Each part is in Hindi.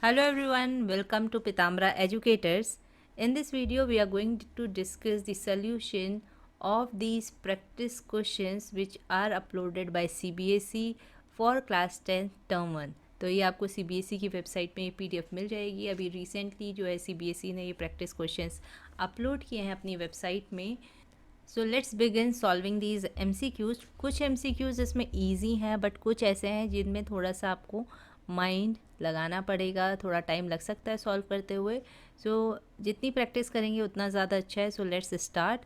Hello everyone, welcome to Pitambra Educators. In this video, we are going to discuss the solution of these practice questions which are uploaded by CBSE for class 10 term 1. तो ये आपको CBSE की वेबसाइट में ये PDF मिल जाएगी. अभी रिसेंटली जो है CBSE ने ये प्रैक्टिस क्वेश्चंस अपलोड किए हैं अपनी वेबसाइट में. So let's begin solving these MCQs. कुछ MCQs इसमें ईजी हैं बट कुछ ऐसे हैं जिनमें थोड़ा सा आपको माइंड लगाना पड़ेगा, थोड़ा टाइम लग सकता है सॉल्व करते हुए. सो जितनी प्रैक्टिस करेंगे उतना ज़्यादा अच्छा है. So let's start.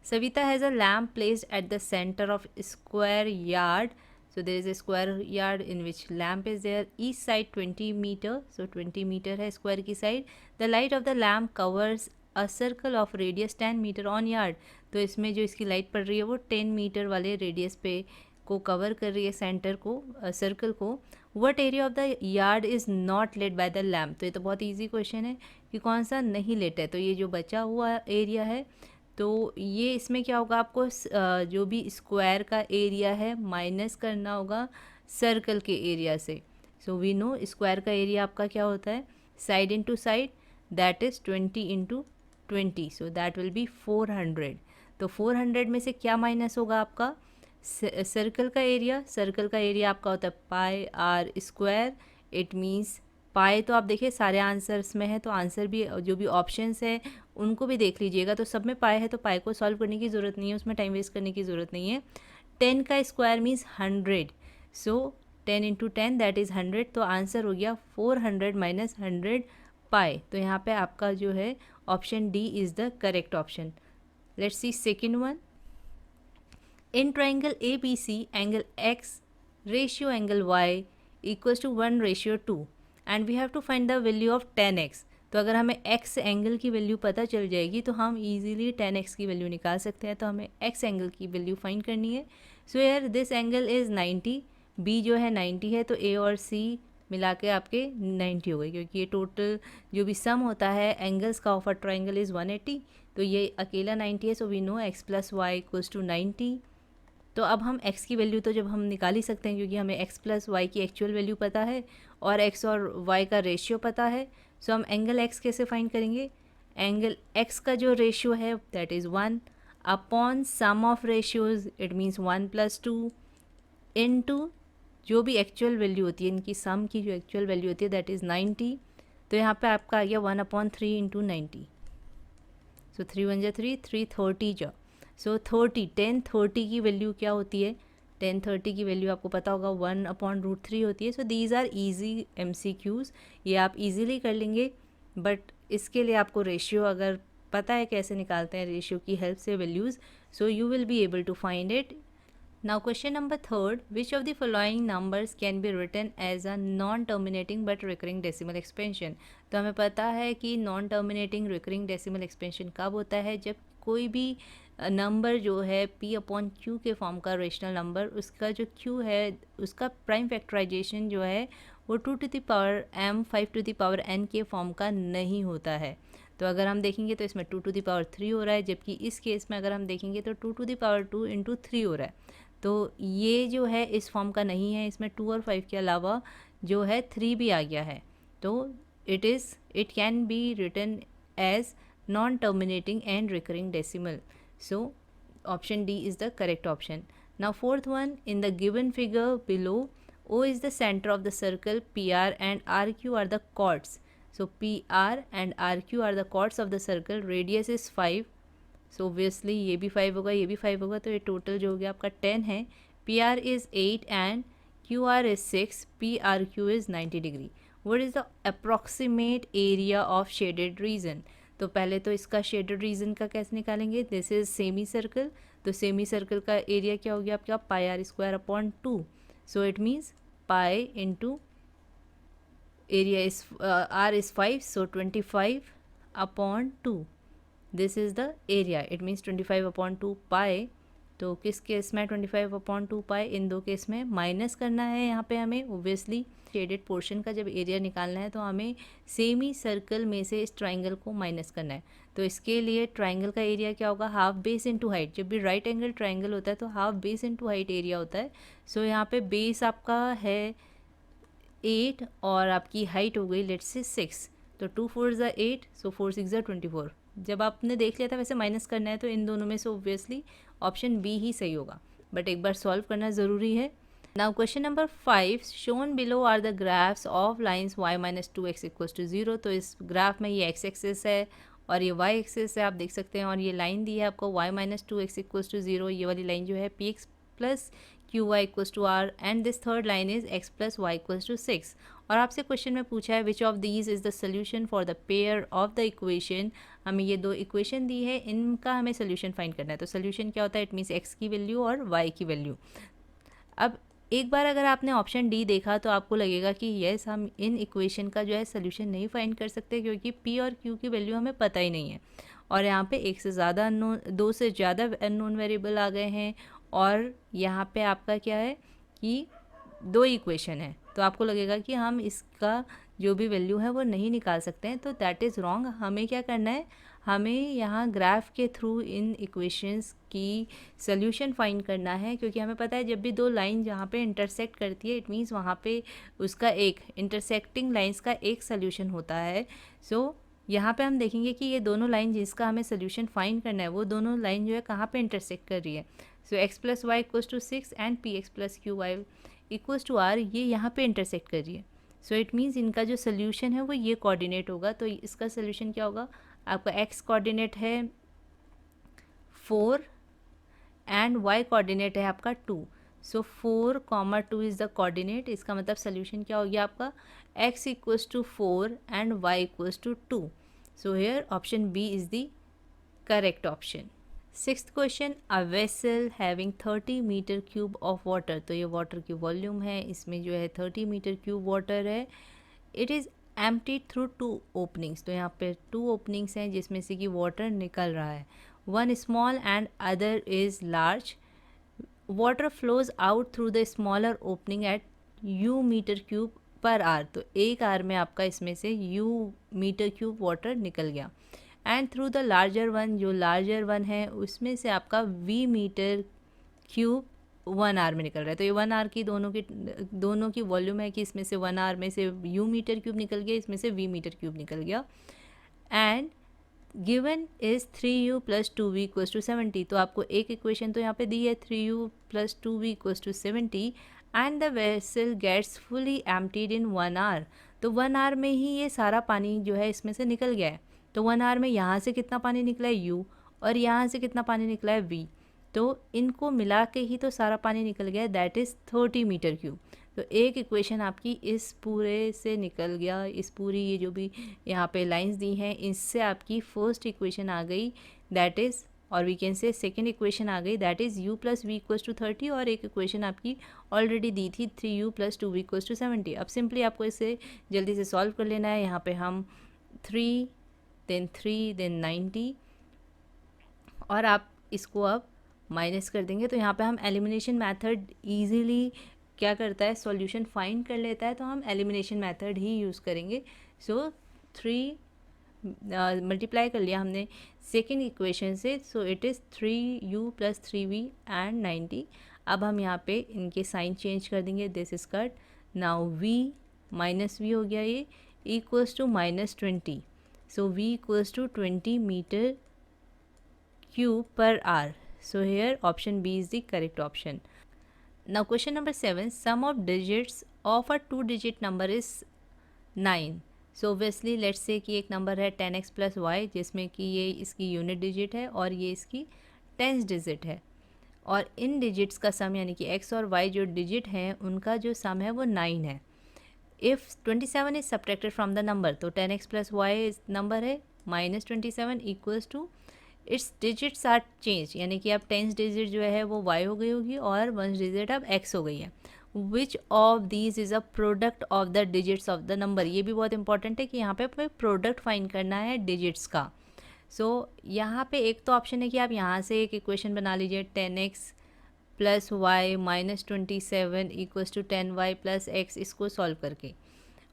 Savita has a lamp placed at the center of square yard. So there is a square yard in which lamp is there. Each side 20 meter. So 20 meter है square की side. The light of the lamp covers a circle of radius 10 meter on yard. तो इसमें जो इसकी लाइट पड़ रही है वो 10 मीटर वाले रेडियस पे को कवर कर रही है सेंटर को, सर्कल को. What area of the yard is not let by the lamp. तो ये तो बहुत ईजी क्वेश्चन है कि कौन सा नहीं लेट है. तो ये जो बचा हुआ एरिया है तो ये इसमें क्या होगा, आपको जो भी स्क्वायर का एरिया है माइनस करना होगा सर्कल के एरिया से. सो वी नो स्क्वायर का एरिया आपका क्या होता है, side into side, that is 20 into 20. So that will be 400. तो 400 में से क्या माइनस होगा आपका, सर्कल का एरिया. सर्कल का एरिया आपका होता है pi R square. It means pi तो आप देखिए सारे आंसर्स में है, तो आंसर भी जो भी ऑप्शंस है उनको भी देख लीजिएगा. तो सब में पाई है तो पाई को सॉल्व करने की ज़रूरत नहीं है, उसमें टाइम वेस्ट करने की ज़रूरत नहीं है. 10 का square means 100. So 10 into 10 that is 100. तो आंसर हो गया 400 माइनस 100 पाई. तो यहाँ पे आपका जो है option D is the correct option. Let's see second one. In triangle ABC, angle X ratio angle Y equals to 1 ratio 2 and we have to find the value of 10x. तो अगर हमें x एंगल की वैल्यू पता चल जाएगी तो हम इजीली 10x की वैल्यू निकाल सकते हैं. तो हमें x एंगल की वैल्यू फाइंड करनी है. सो यार दिस एंगल इज़ 90, b जो है 90 है, तो a और c मिला के आपके 90 हो गई, क्योंकि ये टोटल जो भी सम होता है एंगल्स का ऑफ अ ट्राइंगल इज़ 180. तो ये अकेला 90 है. So we know x plus Y equals to 90. तो अब हम x की वैल्यू तो जब हम निकाल ही सकते हैं, क्योंकि हमें x प्लस वाई की एक्चुअल वैल्यू पता है और x और y का रेशियो पता है. सो हम एंगल x कैसे फाइंड करेंगे, एंगल x का जो रेशियो है that is 1 upon sum of ratios, it means 1 plus 2 into जो भी एक्चुअल वैल्यू होती है, इनकी सम की जो एक्चुअल वैल्यू होती है दैट इज़ 90. तो यहाँ पे आपका आ गया 1/3 इंटू 90. सो 3 1 जा 3, 330 जा. सो 30 1030 की वैल्यू क्या होती है, 1030 की वैल्यू आपको पता होगा 1/√3 होती है. So these are easy MCQs, ये आप इजीली कर लेंगे. बट इसके लिए आपको रेशियो अगर पता है कैसे निकालते हैं रेशियो की हेल्प से values, so you will be able to find it. Now question number third, which of the following numbers can be written as a non-terminating but recurring decimal expansion. तो हमें पता है कि non terminating recurring decimal expansion कब होता है, जब कोई भी नंबर जो है p/q के फॉर्म का रेशनल नंबर, उसका जो q है उसका प्राइम फैक्टराइजेशन जो है वो 2 to the power m 5 to the power n के फॉर्म का नहीं होता है. तो अगर हम देखेंगे तो इसमें 2 टू द पावर 3 हो रहा है, जबकि इस केस में अगर हम देखेंगे तो 2 टू द पावर 2 इंटू 3 हो रहा है. तो ये जो है इस फॉर्म का नहीं है, इसमें 2 और 5 के अलावा जो है 3 भी आ गया है. तो it can be written as non terminating and recurring decimal. So option D is the correct option. Now fourth one, in the given figure below O is the center of the circle, PR and RQ are the chords. So PR and RQ are the chords of the circle. Radius is 5. So obviously ये भी 5 होगा, ये भी 5 होगा, तो ये टोटल जो हो गया आपका 10 है. PR is 8 and QR is 6. PRQ is 90 degree. What is the approximate area of shaded region. तो पहले तो इसका शेडेड रीजन का कैसे निकालेंगे, दिस इज़ सेमी सर्कल. तो सेमी सर्कल का एरिया क्या हो गया आपका, pi R square upon 2. So it means pi into area is R is 5, so 25 upon 2. This is the area, it means 25/2 पाई. तो किस केस में 25/2 पाई, इन दो केस में माइनस करना है. यहाँ पे हमें ओब्वियसली शेडेड पोर्शन का जब एरिया निकालना है तो हमें सेमी सर्कल में से इस ट्राइंगल को माइनस करना है. तो इसके लिए ट्राइंगल का एरिया क्या होगा, हाफ बेस इंटू हाइट. जब भी राइट एंगल ट्राइंगल होता है तो half base into height area होता है. सो यहाँ पे बेस आपका है 8 और आपकी हाइट हो गई लेट्स से 6, तो 2 4 ज़ा 8, सो 4 6 ज़ा 24। जब आपने देख लिया था वैसे माइनस करना है तो इन दोनों में से ऑब्वियसली ऑप्शन बी ही सही होगा, बट एक बार सॉल्व करना ज़रूरी है। Now question number 5, shown below are the graphs of lines y minus 2x equals to 0। तो इस ग्राफ में ये x एक्सिस है और ये y एक्सिस है, आप देख सकते हैं, और ये लाइन दी है आपको y minus 2x equals to 0। ये वाली लाइन जो है px plus qy equals to r and this third line is x plus y equals to 6। और आपसे क्वेश्चन में पूछा है which of these is the solution for the pair of the equation. हमें ये दो इक्वेशन दी है, इनका हमें सोल्यूशन फाइंड करना है। तो सोल्यूशन क्या होता है, इट मीन्स x की वैल्यू और y की वैल्यू। अब एक बार अगर आपने ऑप्शन डी देखा तो आपको लगेगा कि येस हम इन इक्वेशन का जो है सोल्यूशन नहीं फाइंड कर सकते क्योंकि पी और क्यू की वैल्यू हमें पता ही नहीं है, और यहाँ पे एक से ज़्यादा अननोन, दो से ज़्यादा अननोन वेरिएबल आ गए हैं, और यहाँ पे आपका क्या है कि दो इक्वेशन है, तो आपको लगेगा कि हम इसका जो भी वैल्यू है वो नहीं निकाल सकते हैं। तो दैट इज़ रॉन्ग। हमें क्या करना है, हमें यहाँ ग्राफ के थ्रू इन इक्वेशंस की सोल्यूशन फाइंड करना है, क्योंकि हमें पता है जब भी दो लाइन जहाँ पे इंटरसेक्ट करती है इट मीन्स वहाँ पे उसका एक इंटरसेक्टिंग लाइंस का एक सोल्यूशन होता है। सो यहाँ पे हम देखेंगे कि ये दोनों लाइन जिसका हमें सोल्यूशन फाइंड करना है वो दोनों लाइन जो है कहाँ पे इंटरसेक्ट कर रही है। So x plus Y equals to 6 and P X plus Q Y equals to R, ये यहाँ पे इंटरसेक्ट कर रही है। सो इट मीन्स इनका जो सोल्यूशन है वो ये कोऑर्डिनेट होगा। तो इसका सोल्यूशन क्या होगा, आपका x कोऑर्डिनेट है 4 एंड y कोऑर्डिनेट है आपका 2। So 4, 2 is the coordinate. इसका मतलब सोल्यूशन क्या हो गया आपका, x equals to 4 and y equals to 2। So here option B is the correct option. Sixth question, a vessel having 30 metre cube of water. तो ये वाटर की वॉल्यूम है, इसमें जो है 30 मीटर क्यूब वाटर है। It is empty through 2 openings. तो यहाँ पे 2 ओपनिंग्स हैं जिसमें से कि वाटर निकल रहा है। One small and other is large. Water flows out through the smaller opening at u metre cube per hour. तो एक आर में आपका इसमें से u मीटर क्यूब वाटर निकल गया। And through the larger one, जो लार्जर वन है उसमें से आपका v मीटर क्यूब 1 आर में निकल रहा है। तो ये 1 आर की दोनों की वॉल्यूम है कि इसमें से 1 आर में से u मीटर क्यूब निकल गया, इसमें से v मीटर क्यूब निकल गया। And given is 3u plus 2v equals to 70। तो आपको एक इक्वेशन तो यहाँ पे दी है 3u plus 2v equals to 70 and the vessel gets fully emptied in 1 hour. तो 1 आर में ही ये सारा पानी जो है इसमें से निकल गया है। तो 1 आर में यहाँ से कितना पानी निकला है u, और यहाँ से कितना पानी निकला है v, तो इनको मिला के ही तो सारा पानी निकल गया, दैट इज़ 30 मीटर क्यूब। तो एक इक्वेशन आपकी इस पूरे से निकल गया, इस पूरी ये जो भी यहाँ पे लाइंस दी हैं इससे आपकी फर्स्ट इक्वेशन आ गई, दैट इज़, और we can say second equation आ गई, that is u plus v equals to 30। और एक इक्वेशन आपकी ऑलरेडी दी थी 3u plus 2v equals to 70। अब सिंपली आपको इसे जल्दी से सॉल्व कर लेना है। यहाँ पे हम 3 देन 90, और आप इसको अब माइनस कर देंगे। तो यहाँ पे हम एलिमिनेशन मेथड इजीली क्या करता है, सॉल्यूशन फाइंड कर लेता है, तो हम एलिमिनेशन मेथड ही यूज़ करेंगे। सो 3 मल्टीप्लाई कर लिया हमने सेकेंड इक्वेशन से, so it is 3u plus 3v and 90। अब हम यहाँ पे इनके साइन चेंज कर देंगे, this is cut. Now v minus v हो गया, ये equals to -20। So v equals to 20 metre cube per hour. So here option B is the correct option. Now question number 7, sum of digits of a 2-digit number is 9. So obviously let's say कि एक नंबर है 10x plus y जिसमें कि ये इसकी यूनिट डिजिट है और ये इसकी टेंस डिजिट है, और इन डिजिट्स का सम यानी कि x और y जो डिजिट हैं उनका जो सम है वो 9 है। If 27 is subtracted from the number, तो 10x plus y नंबर है -27 equals to its digits are change, यानी कि अब टेंस डिजिट जो है वो y हो गई होगी और वंस डिजिट अब x हो गई है। Which of these is a product of the digits of the number. ये भी बहुत इंपॉर्टेंट है कि यहाँ पे हमें प्रोडक्ट फाइंड करना है डिजिट्स का। सो यहाँ पे एक तो ऑप्शन है कि आप यहाँ से एक इक्वेशन बना लीजिए 10x plus Y -27 equals to 10y plus x, इसको सॉल्व करके।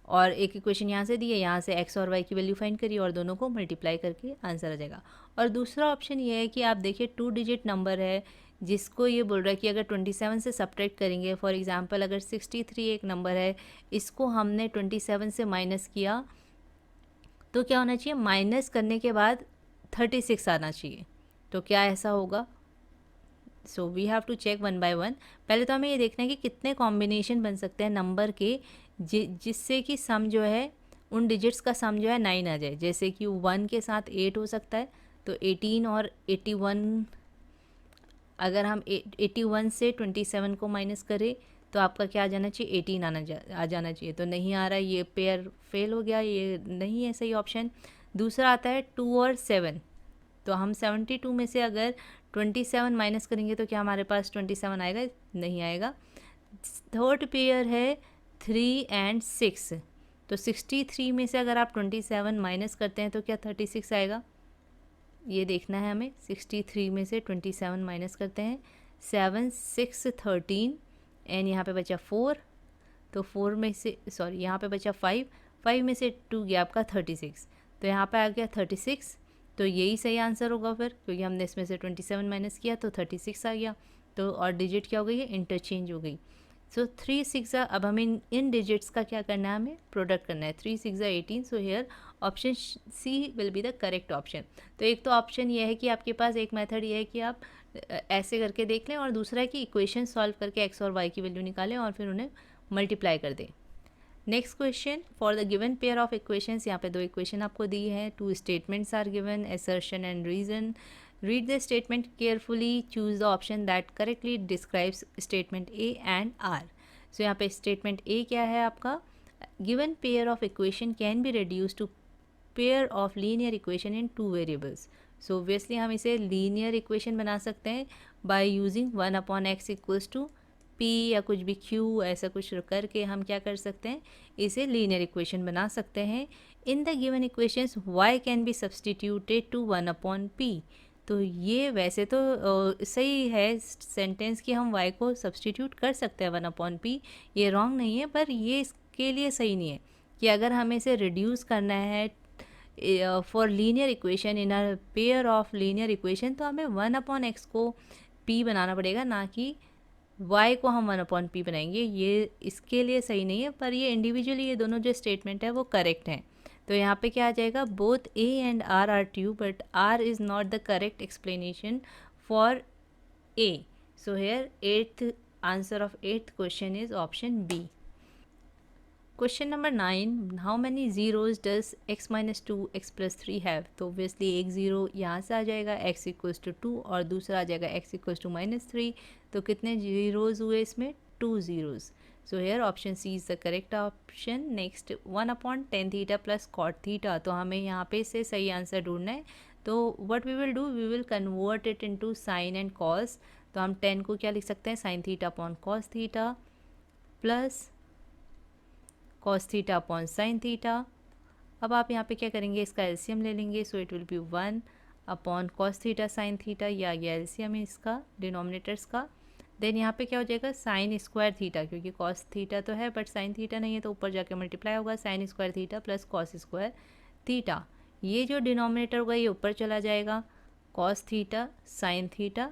और एक इक्वेशन यहाँ से दी है, यहाँ से x और y की वैल्यू फाइंड करिए और दोनों को मल्टीप्लाई करके आंसर आ जाएगा। और दूसरा ऑप्शन ये है कि आप देखिए 2 डिजिट नंबर है जिसको ये बोल रहा है कि अगर 27 से सब्ट्रैक्ट करेंगे, फॉर एग्जांपल अगर 63 एक नंबर है, इसको हमने 27 से माइनस किया तो क्या होना चाहिए, माइनस करने के बाद 36 आना चाहिए। तो क्या ऐसा होगा? So we have to check one by one. पहले तो हमें ये देखना है कि कितने कॉम्बिनेशन बन सकते हैं नंबर के जिससे कि सम जो है उन डिजिट्स का सम जो है 9 आ जाए। जैसे कि 1 के साथ 8 हो सकता है, तो 18 और 81, अगर हम 81 से 27 को माइनस करें तो आपका क्या आ जाना चाहिए, 18 आ जाना चाहिए। तो नहीं आ रहा है, ये पेयर फेल हो गया, ये नहीं है सही ऑप्शन। दूसरा आता है 2 और 7, तो हम 72 में से अगर 27 माइनस करेंगे तो क्या हमारे पास 27 आएगा, नहीं आएगा। थर्ड पेयर है 3 एंड 6, तो 63 में से अगर आप 27 माइनस करते हैं तो क्या 36 आएगा, ये देखना है हमें। 63 में से 27 माइनस करते हैं, 7 6 13 एंड यहाँ पे बचा 4, तो 4 में से सॉरी यहाँ पे बचा 5 में से 2 गया आपका 36, तो यहाँ पे आ गया 36। तो यही सही आंसर होगा फिर, क्योंकि हमने इसमें से 27 माइनस किया तो 36 आ गया। तो और डिजिट क्या हो गई है, इंटरचेंज हो गई। सो 3 6 अब हमें इन डिजिट्स का क्या करना है, हमें प्रोडक्ट करना है। 3 6 18, so here option C will be the correct option. तो एक तो ऑप्शन ये है कि आपके पास एक मेथड ये है कि आप ऐसे करके देख लें, और दूसरा है कि इक्वेशन सॉल्व करके एक्स और वाई की वैल्यू निकालें और फिर उन्हें मल्टीप्लाई कर दें। Next question, for the given pair of equations, यहाँ पे 2 इक्वेशन आपको दी है, 2 statements are given, assertion and reason. Read the statement carefully, choose the option that correctly describes statement A and R. So यहाँ पे स्टेटमेंट ए क्या है आपका, given pair of equation can be reduce to pair of linear equation in 2 variables. So obviously हम इसे लीनियर इक्वेशन बना सकते हैं by using 1/x equals to P या कुछ भी क्यू, ऐसा कुछ करके हम क्या कर सकते हैं, इसे लीनियर इक्वेशन बना सकते हैं। In the given equations y can be substituted to 1/p। तो ये वैसे तो सही है सेंटेंस कि हम y को सब्सटीट्यूट कर सकते हैं 1/p, ये रॉन्ग नहीं है, पर ये इसके लिए सही नहीं है कि अगर हमें इसे रिड्यूस करना है for linear equation in a pair of linear equation, तो हमें 1/x को p बनाना पड़ेगा, ना कि y को हम 1/p बनाएंगे। ये इसके लिए सही नहीं है, पर ये इंडिविजुअली ये दोनों जो स्टेटमेंट है वो करेक्ट हैं। तो यहाँ पे क्या आ जाएगा, both a and r are true, but r is not the correct explanation for a। So here eighth answer of eighth question is option B. Question number 9, how many zeros does x minus 2 x plus 3 have. तो ऑब्वियसली एक ज़ीरो यहाँ से आ जाएगा, x इक्वल्स टू 2, और दूसरा आ जाएगा x इक्वल्स टू माइनस 3। तो कितने जीरोज़ हुए इसमें, 2 zeros. So here option C is the correct option. Next 1/tan theta plus cot theta, तो हमें यहाँ पे से सही आंसर ढूंढना है। तो what we will do, we will convert it into sine and cos. तो हम 10 को क्या लिख सकते हैं, sine theta upon cos theta plus cos theta upon sine theta. अब आप यहाँ पे क्या करेंगे, इसका एलसीएम ले लेंगे। So it will B 1 upon cos theta sine theta, ये आ गया एलसीएम इसका डिनोमिनेटर्स का। देन यहाँ पे क्या हो जाएगा, साइन स्क्वायर थीटा, क्योंकि कॉस थीटा तो है बट साइन थीटा नहीं है, तो ऊपर जाके मल्टीप्लाई होगा, sign square theta plus cos square theta. ये जो डिनोमिनेटर होगा ये ऊपर चला जाएगा, कॉस थीटा साइन थीटा,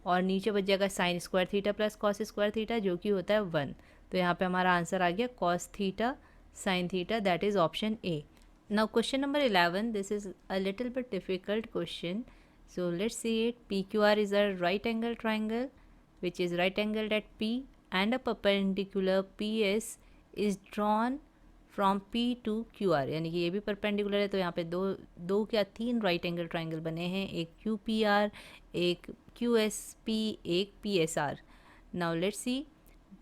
और नीचे बच जाएगा sign square theta plus cos square theta, जो कि होता है 1। तो यहाँ पे हमारा आंसर आ गया cos theta sine theta, that is option A. Now question number 11, this is a little bit difficult question, so let's see it. P Q are is a right angle triangle which is right angled at P and a perpendicular PS is drawn from P to QR। यानी कि ये भी परपेंडिकुलर है, तो यहाँ पे दो क्या 3 राइट एंगल ट्राइंगल बने हैं, एक QPR, एक QSP, एक PSR। Now let's C,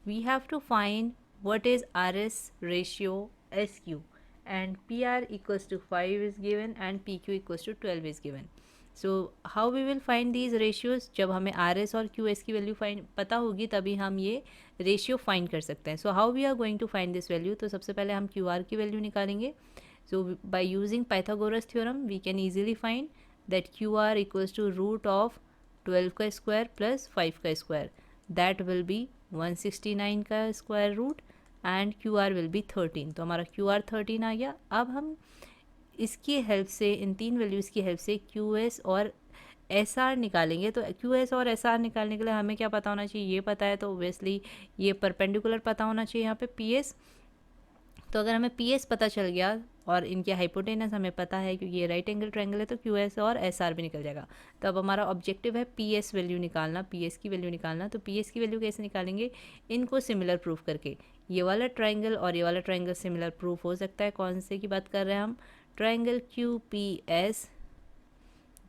we have to find what is RS ratio SQ, and PR equals to 5 is given and PQ equals to 12 is given। So how we will find these ratios, जब हमें आर एस और क्यू एस की वैल्यू फाइंड पता होगी तभी हम ये रेशियो फाइंड कर सकते हैं। So how we are going to find this value, तो सबसे पहले हम क्यू आर की वैल्यू निकालेंगे। So by using Pythagoras theorem we can easily find that Q R equals to root of 12 का स्क्वायर प्लस 5 का स्क्वायर, दैट विल बी 169 का square root and Q R will be 13। तो हमारा क्यू आर 13 आ गया। अब हम इसकी हेल्प से, इन तीन वैल्यूज़ की हेल्प से क्यू एस और एस आर निकालेंगे। तो क्यू एस और एस आर निकालने के लिए हमें क्या पता होना चाहिए, ये पता है तो ओबियसली ये परपेंडिकुलर पता होना चाहिए यहाँ पे पी एस। तो अगर हमें पी एस पता चल गया और इनके हाइपोटेनस हमें पता है क्योंकि ये राइट एंगल ट्रायंगल है, तो क्यू एस और एस आर भी निकल जाएगा। तो अब हमारा ऑब्जेक्टिव है पी एस वैल्यू निकालना, पी एस की वैल्यू निकालना। तो पी एस की वैल्यू कैसे निकालेंगे, इनको सिमिलर प्रूफ करके। ये वाला ट्राइंगल और ये वाला ट्राइंगल सिमिलर प्रूफ हो सकता है। कौन से की बात कर रहे हैं हम, ट्राइंगल क्यू पी एस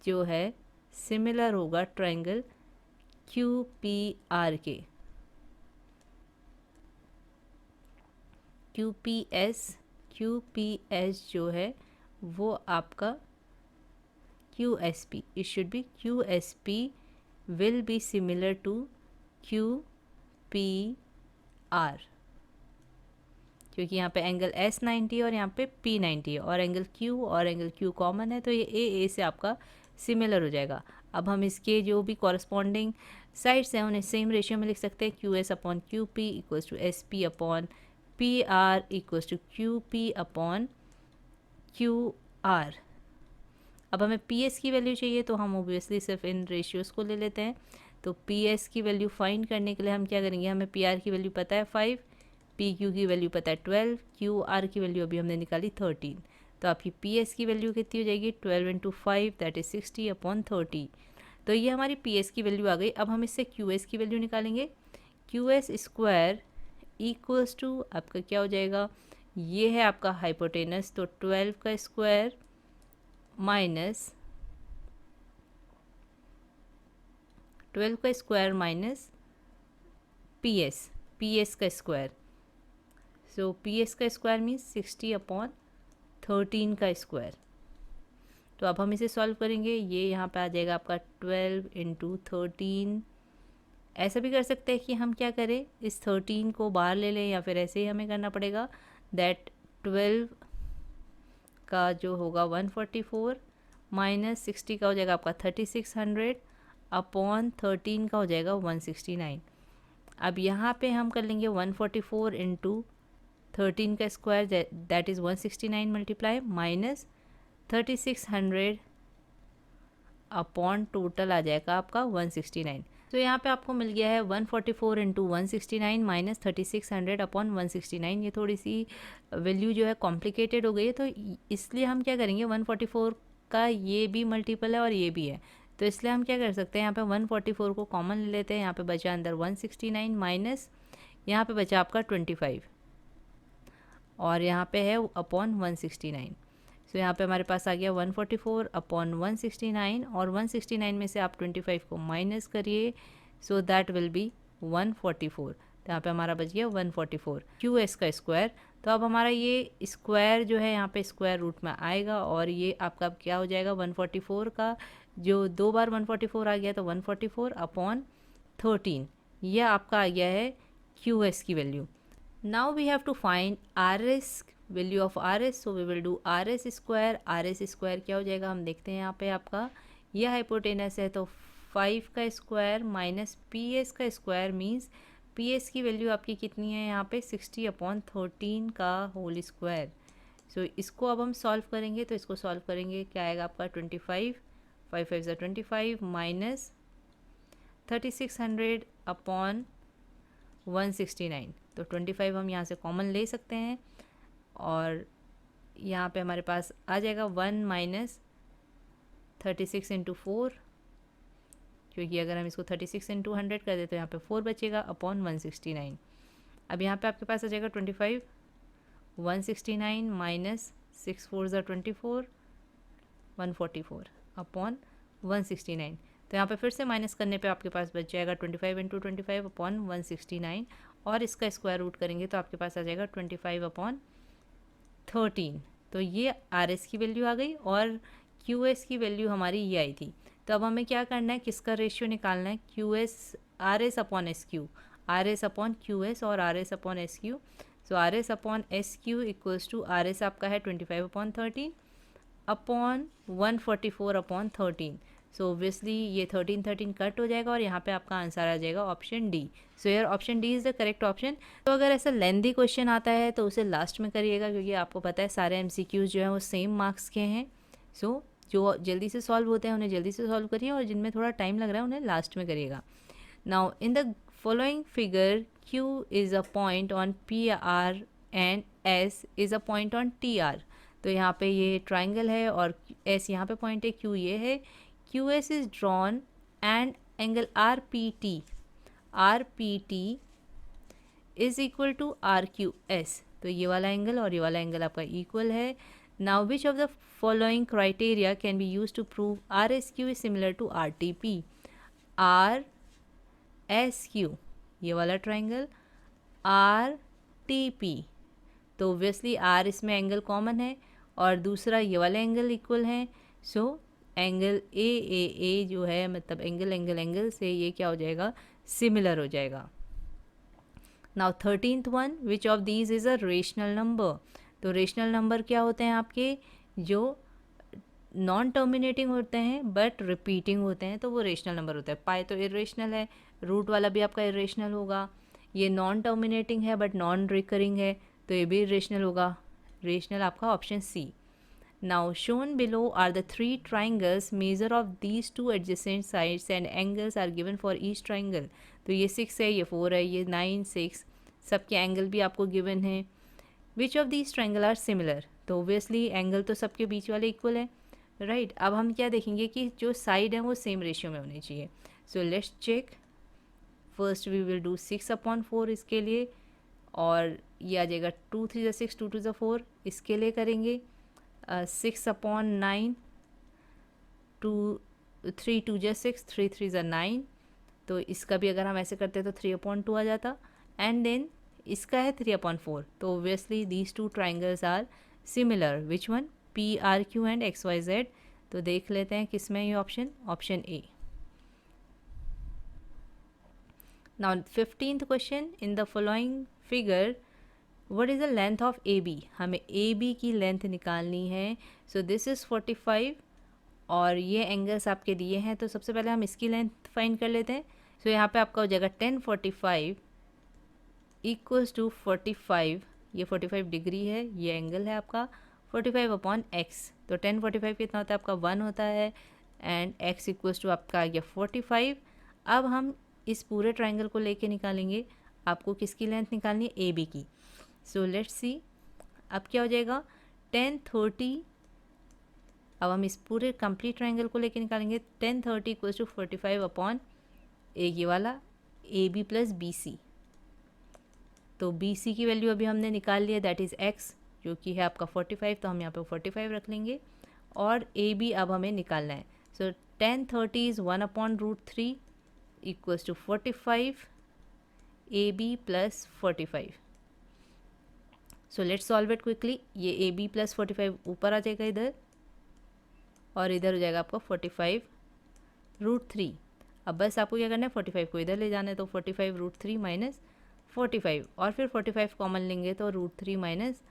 जो है सिमिलर होगा ट्राइंगल क्यू पी आर के। क्यू पी एस जो है वो आपका Q S P, it should be Q S P will be similar to Q P R, क्योंकि यहाँ पे एंगल एस 90 और यहाँ पे पी 90 है और एंगल क्यू कॉमन है, तो ये ए से आपका सिमिलर हो जाएगा। अब हम इसके जो भी कॉरस्पॉन्डिंग साइड्स हैं उन्हें सेम रेशियो में लिख सकते हैं। Q S upon Q P equals to S P upon P R equals to Q P upon Q R. अब हमें पी एस की वैल्यू चाहिए तो हम ओबियसली सिर्फ इन रेशियोज़ को ले लेते हैं। तो पी एस की वैल्यू फाइंड करने के लिए हम क्या करेंगे, हमें पी आर की वैल्यू पता है 5, पी क्यू की वैल्यू पता है 12, क्यू आर की वैल्यू अभी हमने निकाली 13। तो आपकी पी एस की वैल्यू कितनी हो जाएगी, 12 इंटू 5 दैट इज़ 60 अपॉन 30। तो ये हमारी पी एस की वैल्यू आ गई। अब हम इससे क्यू एस की वैल्यू निकालेंगे। Q S square equals to आपका क्या हो जाएगा, ये है आपका हाइपोटेनस, तो 12 का स्क्वायर माइनस 12 का स्क्वायर माइनस पी एस का स्क्वायर। सो पी एस का स्क्वायर मीन्स 60 अपॉन 13 का स्क्वायर। तो अब हम इसे सॉल्व करेंगे, ये यहाँ पे आ जाएगा आपका 12 इंटू 13। ऐसा भी कर सकते हैं कि हम क्या करें, इस 13 को बाहर ले लें या फिर ऐसे ही हमें करना पड़ेगा। दैट 12 का जो होगा 144 माइनस 60 का हो जाएगा आपका 3600 अपॉन 13 का हो जाएगा 169। अब यहाँ पे हम कर लेंगे 144 इंटू 13 का square that is 169 multiply minus 3600 upon total आ जाएगा आपका 169। तो यहाँ पे आपको मिल गया है 144 इंटू 169 माइनस 3600 अपॉन 169। ये थोड़ी सी वैल्यू जो है कॉम्प्लिकेटेड हो गई है, तो इसलिए हम क्या करेंगे, 144 का ये भी मल्टीपल है और ये भी है, तो इसलिए हम क्या कर सकते हैं, यहाँ पे 144 को कॉमन ले लेते हैं। यहाँ पे बचा अंदर 169 माइनस यहाँ पे बचा आपका 25 और यहाँ पे है अपॉन 169। सो यहाँ पे हमारे पास आ गया 144 अपॉन 169 और 169 में से आप 25 को माइनस करिए, सो दैट विल बी 144। तो यहाँ पे हमारा बच गया 144 क्यू एस का स्क्वायर। तो अब हमारा ये स्क्वायर जो है यहाँ पे स्क्वायर रूट में आएगा और ये आपका क्या हो जाएगा, 144 का जो 2 बार 144 आ गया तो 144 अपॉन 13, यह आपका आ गया है क्यू एस की value. Now we have to find R S value of R S, so we will do R S square. R S square क्या हो जाएगा, हम देखते हैं यहाँ पे आपका यह हाइपोटेनस है, तो 5 का स्क्वायर माइनस पी एस का स्क्वायर मीन्स पी एस की वैल्यू आपकी कितनी है यहाँ पे 60 अपॉन 13 का होल स्क्वायर। सो इसको अब हम सॉल्व करेंगे, तो इसको सॉल्व करेंगे क्या आएगा आपका 25, 5 5 ज़ा 25 माइनस 3600 अपॉन 169। तो 25 हम यहाँ से कॉमन ले सकते हैं और यहाँ पे हमारे पास आ जाएगा 1 माइनस 36 इंटू 4, क्योंकि अगर हम इसको 36 इंटू 100 कर दें तो यहाँ पे 4 बचेगा अपॉन 169। अब यहाँ पे आपके पास आ जाएगा 25, 169 माइनस 6 4 ज़ा 24, 144 अपॉन 169। तो यहाँ पे फिर से माइनस करने पे आपके पास बच जाएगा 25 इंटू 25 अपॉन 169 और इसका स्क्वायर रूट करेंगे तो आपके पास आ जाएगा 25 अपॉन 13। तो ये आर एस की वैल्यू आ गई और क्यू एस की वैल्यू हमारी ये आई थी। तो अब हमें क्या करना है, किसका रेशियो निकालना है, Q S R S upon S Q, R S upon Q S और R S upon S Q. So R S upon S Q equals to R S आपका है 25 upon 13 upon 144 upon 13। So obviously ये 13 13 कट हो जाएगा और यहाँ पे आपका आंसर आ जाएगा ऑप्शन डी। सो यार option D is the correct option. तो अगर ऐसा लेंदी क्वेश्चन आता है तो उसे लास्ट में करिएगा, क्योंकि आपको पता है सारे MCQs जो हैं वो सेम मार्क्स के हैं। सो जो जल्दी से सॉल्व होते हैं उन्हें जल्दी से सॉल्व करिए, और जिनमें थोड़ा टाइम लग रहा है उन्हें लास्ट में करिएगा। Now in the following figure, Q is a point on PR and S is a point on TR। तो यहाँ पे ये ट्राइंगल है और S यहाँ पे पॉइंट है, Q ये है। QS is drawn and angle RPT is equal to RQS। तो ये वाला एंगल और ये वाला एंगल आपका इक्वल है। Now which of the following criteria can be use to prove RSQ is similar to RTP। RSQ ये वाला ट्राइंगल, RTP तो ऑब्वियसली R इसमें एंगल कॉमन है और दूसरा ये वाला एंगल इक्वल है। सो एंगल ए जो है, मतलब एंगल से ये क्या हो जाएगा, सिमिलर हो जाएगा। Now 13th one, which of these is a rational number. तो रेशनल नंबर क्या होते हैं आपके, जो नॉन टर्मिनेटिंग होते हैं बट रिपीटिंग होते हैं, तो वो रेशनल नंबर होता है। पाई तो इरेशनल है, रूट वाला भी आपका इरेशनल होगा। ये नॉन टर्मिनेटिंग है बट नॉन रिकरिंग है, तो ये भी इरेशनल होगा। रेशनल आपका option C. Now shown below are the 3 triangles, measure of these 2 adjacent sides and angles are given for each triangle. तो ये 6 है, ये 4 है, ये 9 6, सबके एंगल भी आपको गिवन है। Which of these triangle are similar. तो ओबियसली एंगल तो सबके बीच वाले इक्वल है, राइट। अब हम क्या देखेंगे कि जो साइड है वो सेम रेशियो में होनी चाहिए। So let's check. First we will do 6/4 इसके लिए, और ये आ जाएगा 2 3 6 2 2 4, इसके लिए करेंगे 6/9, 3 2 6 3 3 9। तो इसका भी अगर हम ऐसे करते तो 3/2 आ जाता, एंड देन इसका है 3/4। तो obviously these 2 triangles are similar. Which one, PRQ and XYZ। तो देख लेते हैं किस में ये option, option A. Now 15th question, in the following figure what is the length of AB। हमें AB की लेंथ निकालनी है। सो दिस इज़ 45 और ये एंगल्स आपके दिए हैं, तो सबसे पहले हम इसकी लेंथ फाइंड कर लेते हैं। सो यहाँ पे आपका हो जाएगा 1045 इक्वल्स टू 45, ये 45 डिग्री है, ये एंगल है आपका 45/x। तो 1045 कितना होता है आपका 1 होता है, एंड x इक्वल्स टू आपका आ गया 45। अब हम इस पूरे ट्राइंगल को लेके निकालेंगे, आपको किसकी लेंथ निकालनी है, AB की। सो लेट्स सी, अब क्या हो जाएगा 1030। अब हम इस पूरे कंप्लीट ट्राइंगल को लेके निकालेंगे, 1030 इक्वल्स टू 45/, ये वाला AB प्लस BC। तो BC की वैल्यू अभी हमने निकाल लिया, दैट इज़ x, जो कि है आपका 45, तो हम यहाँ पे 45 रख लेंगे, और AB अब हमें निकालना है। So 1030 is 1/√3 equals to 45 AB plus 45। So let's solve it quickly. ये AB प्लस 45 ऊपर आ जाएगा इधर, और इधर हो जाएगा आपका 45√3। अब बस आपको क्या करना है, 45 को इधर ले जाना है, तो 45√3 माइनस 45, और फिर 45 कॉमन लेंगे तो √3 minus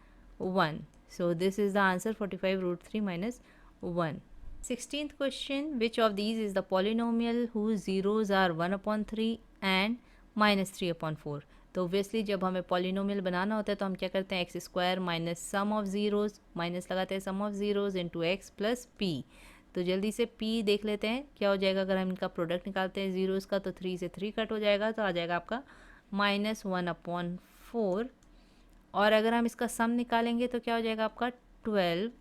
1। So this is the answer, 45√3 minus 1। 16th question, which of these is the polynomial whose zeros are 1/3 and -3/4। तो ऑब्वियसली जब हमें पॉलिनोमियल बनाना होता है तो हम क्या करते हैं, x² minus sum of zeros, minus लगाते हैं sum of zeros into x plus p। तो जल्दी से p देख लेते हैं क्या हो जाएगा। अगर हम इनका प्रोडक्ट निकालते हैं ज़ीरोज़ का, तो 3 से 3 कट हो जाएगा, तो आ जाएगा आपका -1/4। और अगर हम इसका सम निकालेंगे तो क्या हो जाएगा आपका 12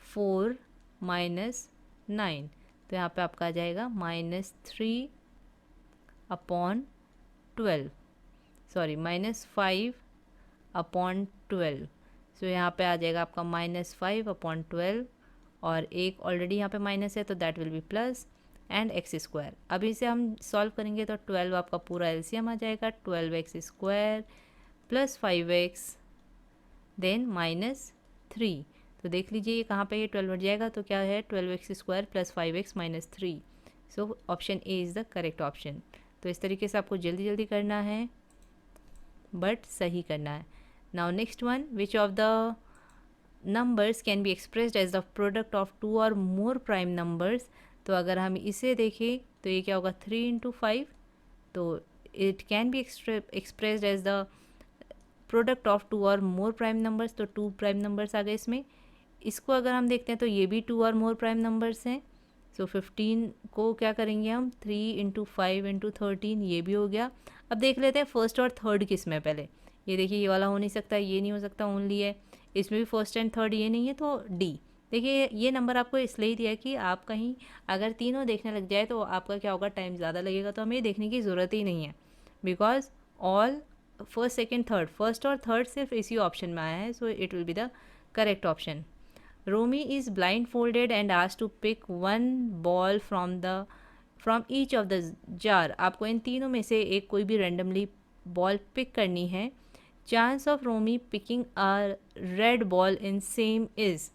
4 माइनस 9। तो यहाँ पे आपका आ जाएगा -3/12, सॉरी -5/12। सो यहाँ पे आ जाएगा आपका -5/12, और एक ऑलरेडी यहाँ पे माइनस है तो that will be plus, and x²। अब इसे हम सॉल्व करेंगे तो 12 आपका पूरा एलसीएम आ जाएगा, 12x² प्लस 5x देन -3। तो देख लीजिए ये कहाँ पे ये 12 हट जाएगा, तो क्या है 12x² plus 5x minus 3। So option A is the correct option. तो इस तरीके से आपको जल्दी जल्दी करना है, बट सही करना है। Now next one, which of the numbers can be expressed as the product of 2 or more prime numbers तो अगर हम इसे देखें तो ये क्या होगा 3 इंटू 5, तो it can be expressed as the product of 2 और मोर प्राइम नंबर्स, तो 2 प्राइम नंबर्स आ गए इसमें। इसको अगर हम देखते हैं तो ये भी 2 और मोर प्राइम नंबर्स हैं। सो 15 को क्या करेंगे हम 3 इंटू 5 इंटू 13, ये भी हो गया। अब देख लेते हैं फर्स्ट और थर्ड किस में पहले। ये देखिए ये वाला हो नहीं सकता, ये नहीं हो सकता, ओनली है। इसमें भी फर्स्ट एंड थर्ड ये नहीं है, तो डी। देखिए ये नंबर आपको इसलिए दिया है कि आप कहीं अगर तीनों देखने लग जाए तो आपका क्या होगा, टाइम ज़्यादा लगेगा, तो हमें ये देखने की ज़रूरत ही नहीं है। Because all first second third, first और थर्ड सिर्फ इसी ऑप्शन में आया है, सो it will be the correct option. Romy is blindfolded and asked to pick one ball from each of the jar. आपको इन तीनों में से एक कोई भी randomly बॉल पिक करनी है। Chance of Romy picking a red ball in same is,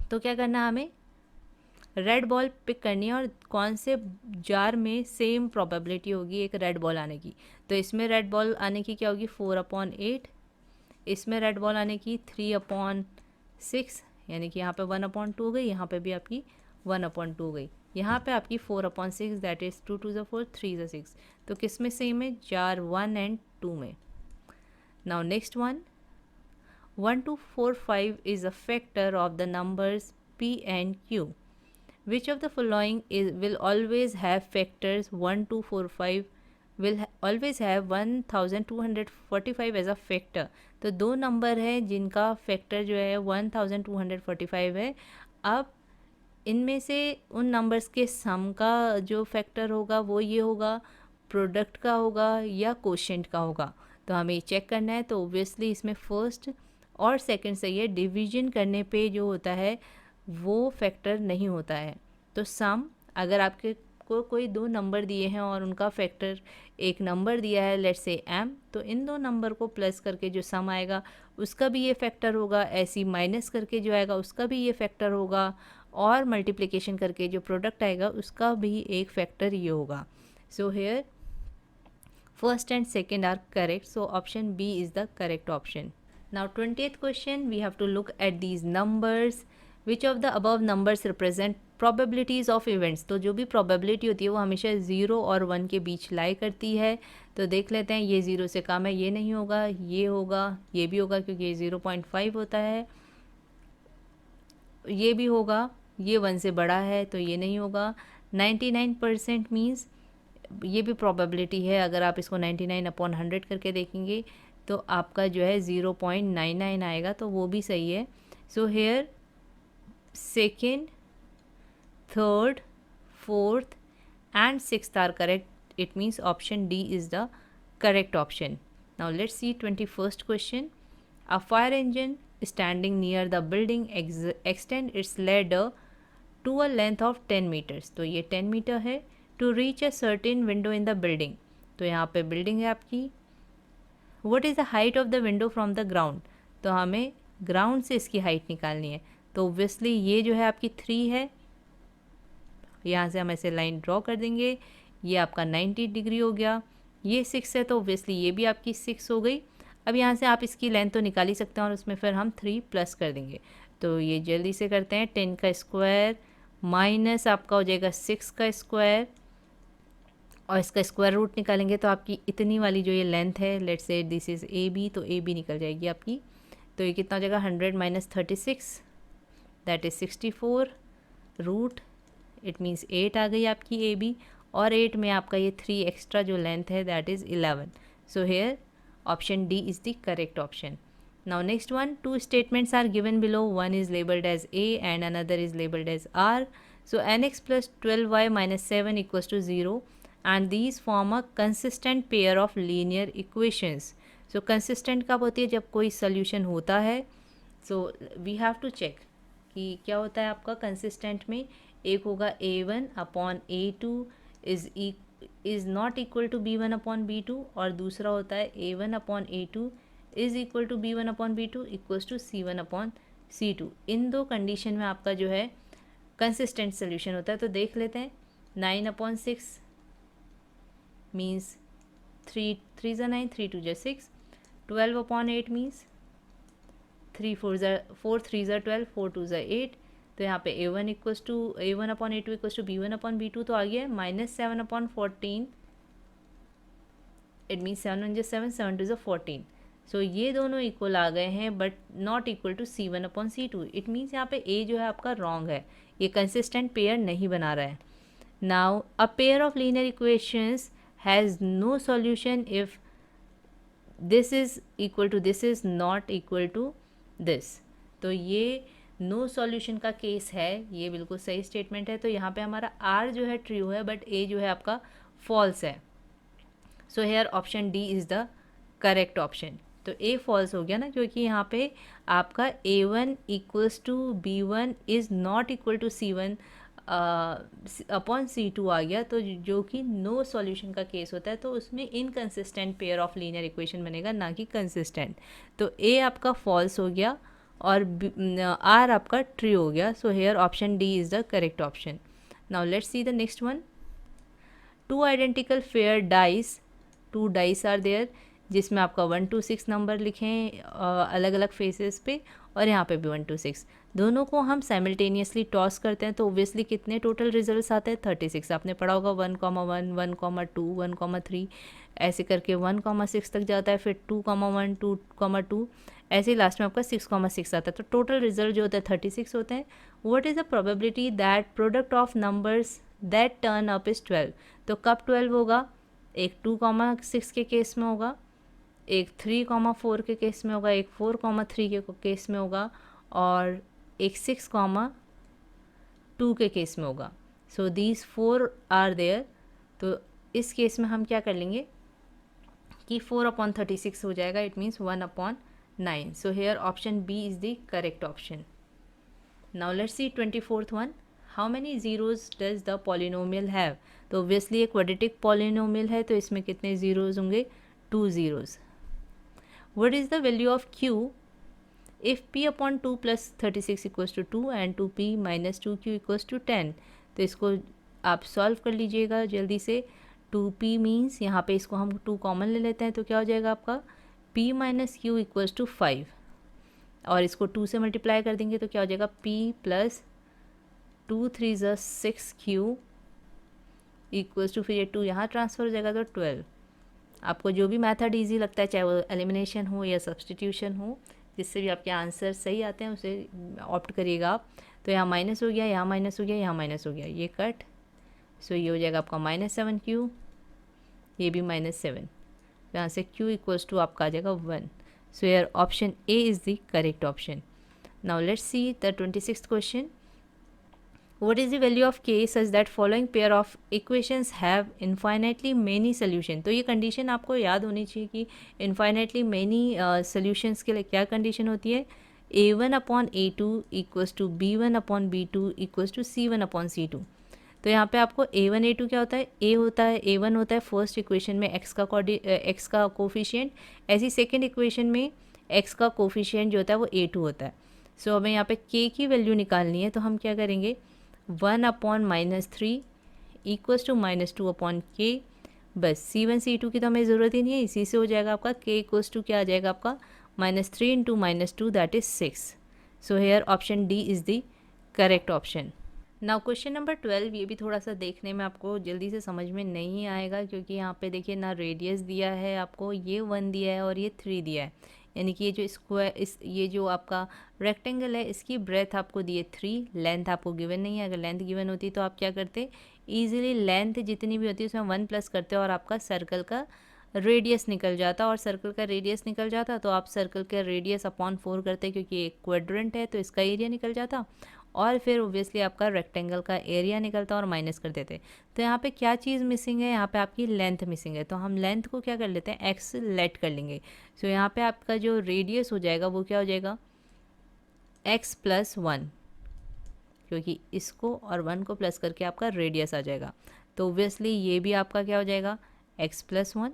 तो क्या करना है हमें, रेड बॉल पिक करनी है और कौन से जार में सेम प्रोबेबिलिटी होगी एक रेड बॉल आने की। तो इसमें रेड बॉल आने की क्या होगी 4/8, इसमें रेड बॉल आने की 3/6, यानी कि यहाँ पे 1/2 हो गई, यहाँ पे भी आपकी 1/2 हो गई, यहाँ पे आपकी 4/6, दैट इज़ 2 2 4 3 6। तो किस में सेम है, जार 1 एंड 2 में। Now next one, 1 2 4 5 is a factor of the numbers p and q. Which of the following will always have factors 1 2 4 5 will always have 1245 as a factor. तो दो नंबर है जिनका फैक्टर जो है 1245 है। अब इनमें से उन नंबर्स के सम का जो फैक्टर होगा वो ये होगा, प्रोडक्ट का होगा या कोशेंट का होगा। तो हमें चेक करना है। तो ऑब्वियसली इसमें फर्स्ट और सेकंड से ये डिवीजन करने पे जो होता है वो फैक्टर नहीं होता है। तो सम, अगर आपके को कोई दो नंबर दिए हैं और उनका फैक्टर एक नंबर दिया है, लेट्स से m, तो इन दो नंबर को प्लस करके जो सम आएगा उसका भी ये फैक्टर होगा, ऐसी माइनस करके जो आएगा उसका भी ये फैक्टर होगा, और मल्टीप्लिकेशन करके जो प्रोडक्ट आएगा उसका भी एक फैक्टर ये होगा। So here first and second are correct, so option B is the correct option. Now 20th question, we have to look at these numbers. Which of the above numbers represent probabilities of events? तो जो भी probability होती है वो हमेशा 0 और 1 के बीच लाई करती है। तो देख लेते हैं, ये 0 से कम है, ये नहीं होगा, ये होगा, ये भी होगा क्योंकि ये 0.5 होता है, ये भी होगा, ये 1 से बड़ा है तो ये नहीं होगा। 99% मीन्स ये भी probability है, अगर आप इसको 99/100 करके देखेंगे तो आपका जो है 0.99 आएगा, तो वो भी सही है। So here second, third, fourth and sixth are correct, it means option D is the correct option. Now let's see 21st question. A fire engine standing near the building extend its ladder to a length of 10 metres, तो ये 10 मीटर है, to reach a certain window in the building. तो यहाँ पे बिल्डिंग है आपकी। What is the height of the window from the ground? तो हमें ग्राउंड से इसकी हाइट निकालनी है। तो ऑब्वियसली ये जो है आपकी 3 है, यहाँ से हम ऐसे लाइन ड्रॉ कर देंगे, ये आपका 90 डिग्री हो गया। ये 6 है तो ऑब्वियसली ये भी आपकी 6 हो गई। अब यहाँ से आप इसकी लेंथ तो निकाल ही सकते हैं और उसमें फिर हम 3 प्लस कर देंगे। तो ये जल्दी से करते हैं, 10 का स्क्वायर माइनस आपका हो जाएगा 6 का स्क्वायर, और इसका स्क्वायर रूट निकालेंगे तो आपकी इतनी वाली जो ये लेंथ है, let's say this is A B, तो ए बी निकल जाएगी आपकी। तो ये कितना हो जाएगा 100 minus 36, that is 64 root, it means 8 आ गई आपकी ए बी, और 8 में आपका ये 3 एक्स्ट्रा जो लेंथ है that is 11। So here option D is the correct option. Now next one, 2 statements are given below, one is labelled as A and another is labelled as R. So nx plus 12y minus 7 equals to 0 and these form a consistent pair of linear equations. So consistent कब होती है, जब कोई solution होता है। So we have to check कि क्या होता है आपका consistent में। एक होगा a1/a2 is not equal to b1/b2, और दूसरा होता है a1/a2 is equal to b1/b2 equals to c1/c2। इन दो कंडीशन में आपका जो है कंसिस्टेंट सोल्यूशन होता है। तो देख लेते हैं, 9/6 means 3 3 are 9, 3 2 are 6, 12/8 means 3 4 are 4, 3 are 12, 4 2 are 8, तो यहाँ पे a1 equals to a1/a2 equals to b1/b2 तो आ गया है -7/14. It means 7 7 2 14. सो ये दोनों इक्वल आ गए हैं but not equal to c1/c2. It means यहाँ पे a जो है आपका रॉन्ग है, ये कंसिस्टेंट पेयर नहीं बना रहा है. Now a pair of linear equations has no solution if this is equal to this is not equal to this. तो ये नो सॉल्यूशन का केस है, ये बिल्कुल सही स्टेटमेंट है. तो यहाँ पे हमारा आर जो है ट्रू है बट ए जो है आपका फॉल्स है. So here option D is the correct option. तो ए फॉल्स हो गया ना, क्योंकि यहाँ पे आपका a1 equals to b1 is not equal to c1 upon c2 आ गया. तो जो कि नो सॉल्यूशन का केस होता है तो उसमें inconsistent pair of linear equation बनेगा, ना कि कंसिस्टेंट. तो ए आपका फॉल्स हो गया और आर आपका ट्रू हो गया. So here option D is the correct option. Now let's see the next one. Two identical fair dice, 2 dice are there, जिसमें आपका 1 to 6 नंबर लिखें अलग अलग फेसेस पे, और यहाँ पे भी 1 to 6. दोनों को हम साइमल्टेनियसली टॉस करते हैं तो ओब्वियसली कितने टोटल रिजल्ट्स आते हैं 36. आपने पढ़ा होगा 1,1 1,2 1,3 ऐसे करके 1,6 तक जाता है, फिर 2,1 2,2 ऐसे ही लास्ट में आपका 6,6 आता है. तो टोटल रिजल्ट जो होता है 36 होते हैं. What is the probability that product of numbers that turn up is 12. तो कब 12 होगा? एक 2,6 के केस में होगा, एक 3,4 के केस में होगा, एक 4,3 के केस में होगा, और एक 6,2 के केस में होगा. So these 4 are there. तो इस केस में हम क्या कर लेंगे कि 4/36 हो जाएगा. It means 1/9. So here option B is the correct option. Now let's see 24th one. How many zeros does the polynomial have. तो ऑब्वियसली एक क्वाड्रेटिक पॉलिनोमियल है तो इसमें कितने ज़ीरोज़ होंगे? 2 zeros. What is the value of q if p/2 plus 36 equals to 2 and 2p minus 2q equals to 10. तो इसको आप सॉल्व कर लीजिएगा जल्दी से. 2p मीन्स यहाँ पे इसको हम 2 कॉमन ले लेते हैं तो क्या हो जाएगा आपका p minus Q equals to 5, और इसको 2 से मल्टीप्लाई कर देंगे तो क्या हो जाएगा p प्लस 2 3 ज़ा 6q इक्वल्स टू, फिर ये 2 यहाँ ट्रांसफर हो जाएगा तो 12. आपको जो भी मेथड इजी लगता है, चाहे वो एलिमिनेशन हो या सब्सटीट्यूशन हो, जिससे भी आपके आंसर सही आते हैं उसे ऑप्ट करिएगा आप. तो यहाँ माइनस हो गया, यहाँ माइनस हो गया, यहाँ माइनस हो गया, ये कट. सो ये हो जाएगा आपका -7q, ये भी -7. यहाँ से q इक्वल्स टू आपका आ जाएगा 1. सो यार option A is the correct option. Now let's see the 26th question. What is the value of k such that following pair of equations have infinitely many solution. तो ये कंडीशन आपको याद होनी चाहिए कि infinitely many solutions के लिए क्या कंडीशन होती है. a1/a2 equals to b1/b2 equals to c1/c2. तो यहाँ पे आपको a1 a2 क्या होता है? a1 होता है फर्स्ट इक्वेशन में x का कोफिशिएंट, ऐसी सेकेंड इक्वेशन में x का कोफिशिएंट जो होता है वो a2 होता है. सो हमें यहाँ पे k की वैल्यू निकालनी है तो हम क्या करेंगे, 1/-3 इक्वल्स टू -2/k. बस c1 c2 की तो हमें ज़रूरत ही नहीं है, इसी से हो जाएगा आपका k इक्वल्स टू क्या आ जाएगा आपका -3 × -2 that is 6. So here option D is the correct option. Now question number 12, ये भी थोड़ा सा देखने में आपको जल्दी से समझ में नहीं आएगा क्योंकि यहाँ पे देखिए ना रेडियस दिया है आपको, ये 1 दिया है और ये 3 दिया है. यानी कि ये जो स्क्वायर ये जो आपका रेक्टेंगल है इसकी ब्रेथ आपको दी है 3, लेंथ आपको गिवन नहीं है. अगर लेंथ गिवन होती तो आप क्या करते, ईजिली लेंथ जितनी भी होती है उसमें 1 प्लस करते और आपका सर्कल का रेडियस निकल जाता. और सर्कल का रेडियस निकल जाता तो आप सर्कल का रेडियस अपॉन 4 करते, क्योंकि एक क्वाड्रेंट है तो इसका एरिया निकल जाता, और फिर ओब्वियसली आपका रेक्टेंगल का एरिया निकलता और माइनस कर देते. तो यहाँ पे क्या चीज़ मिसिंग है, यहाँ पे आपकी लेंथ मिसिंग है. तो हम लेंथ को क्या कर लेते हैं, एक्स लेट कर लेंगे. सो यहाँ पे आपका जो रेडियस हो जाएगा वो क्या हो जाएगा, x + 1, क्योंकि इसको और 1 को प्लस करके आपका रेडियस आ जाएगा. तो ओब्वियसली ये भी आपका क्या हो जाएगा, x + 1.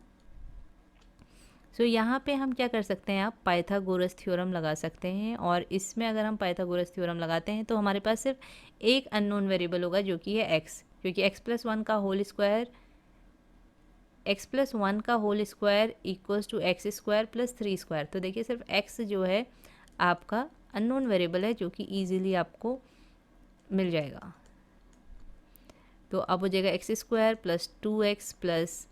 सो यहाँ पे हम क्या कर सकते हैं, आप पाइथागोरस थ्योरम लगा सकते हैं, और इसमें अगर हम पाइथागोरस थ्योरम लगाते हैं तो हमारे पास सिर्फ एक अननोन वेरिएबल होगा जो कि है x, क्योंकि x + 1 का whole square equals to x² + 3². तो देखिए सिर्फ x जो है आपका अननोन वेरिएबल है जो कि ईजिली आपको मिल जाएगा। तो अब हो जाएगा X square plus 2x plus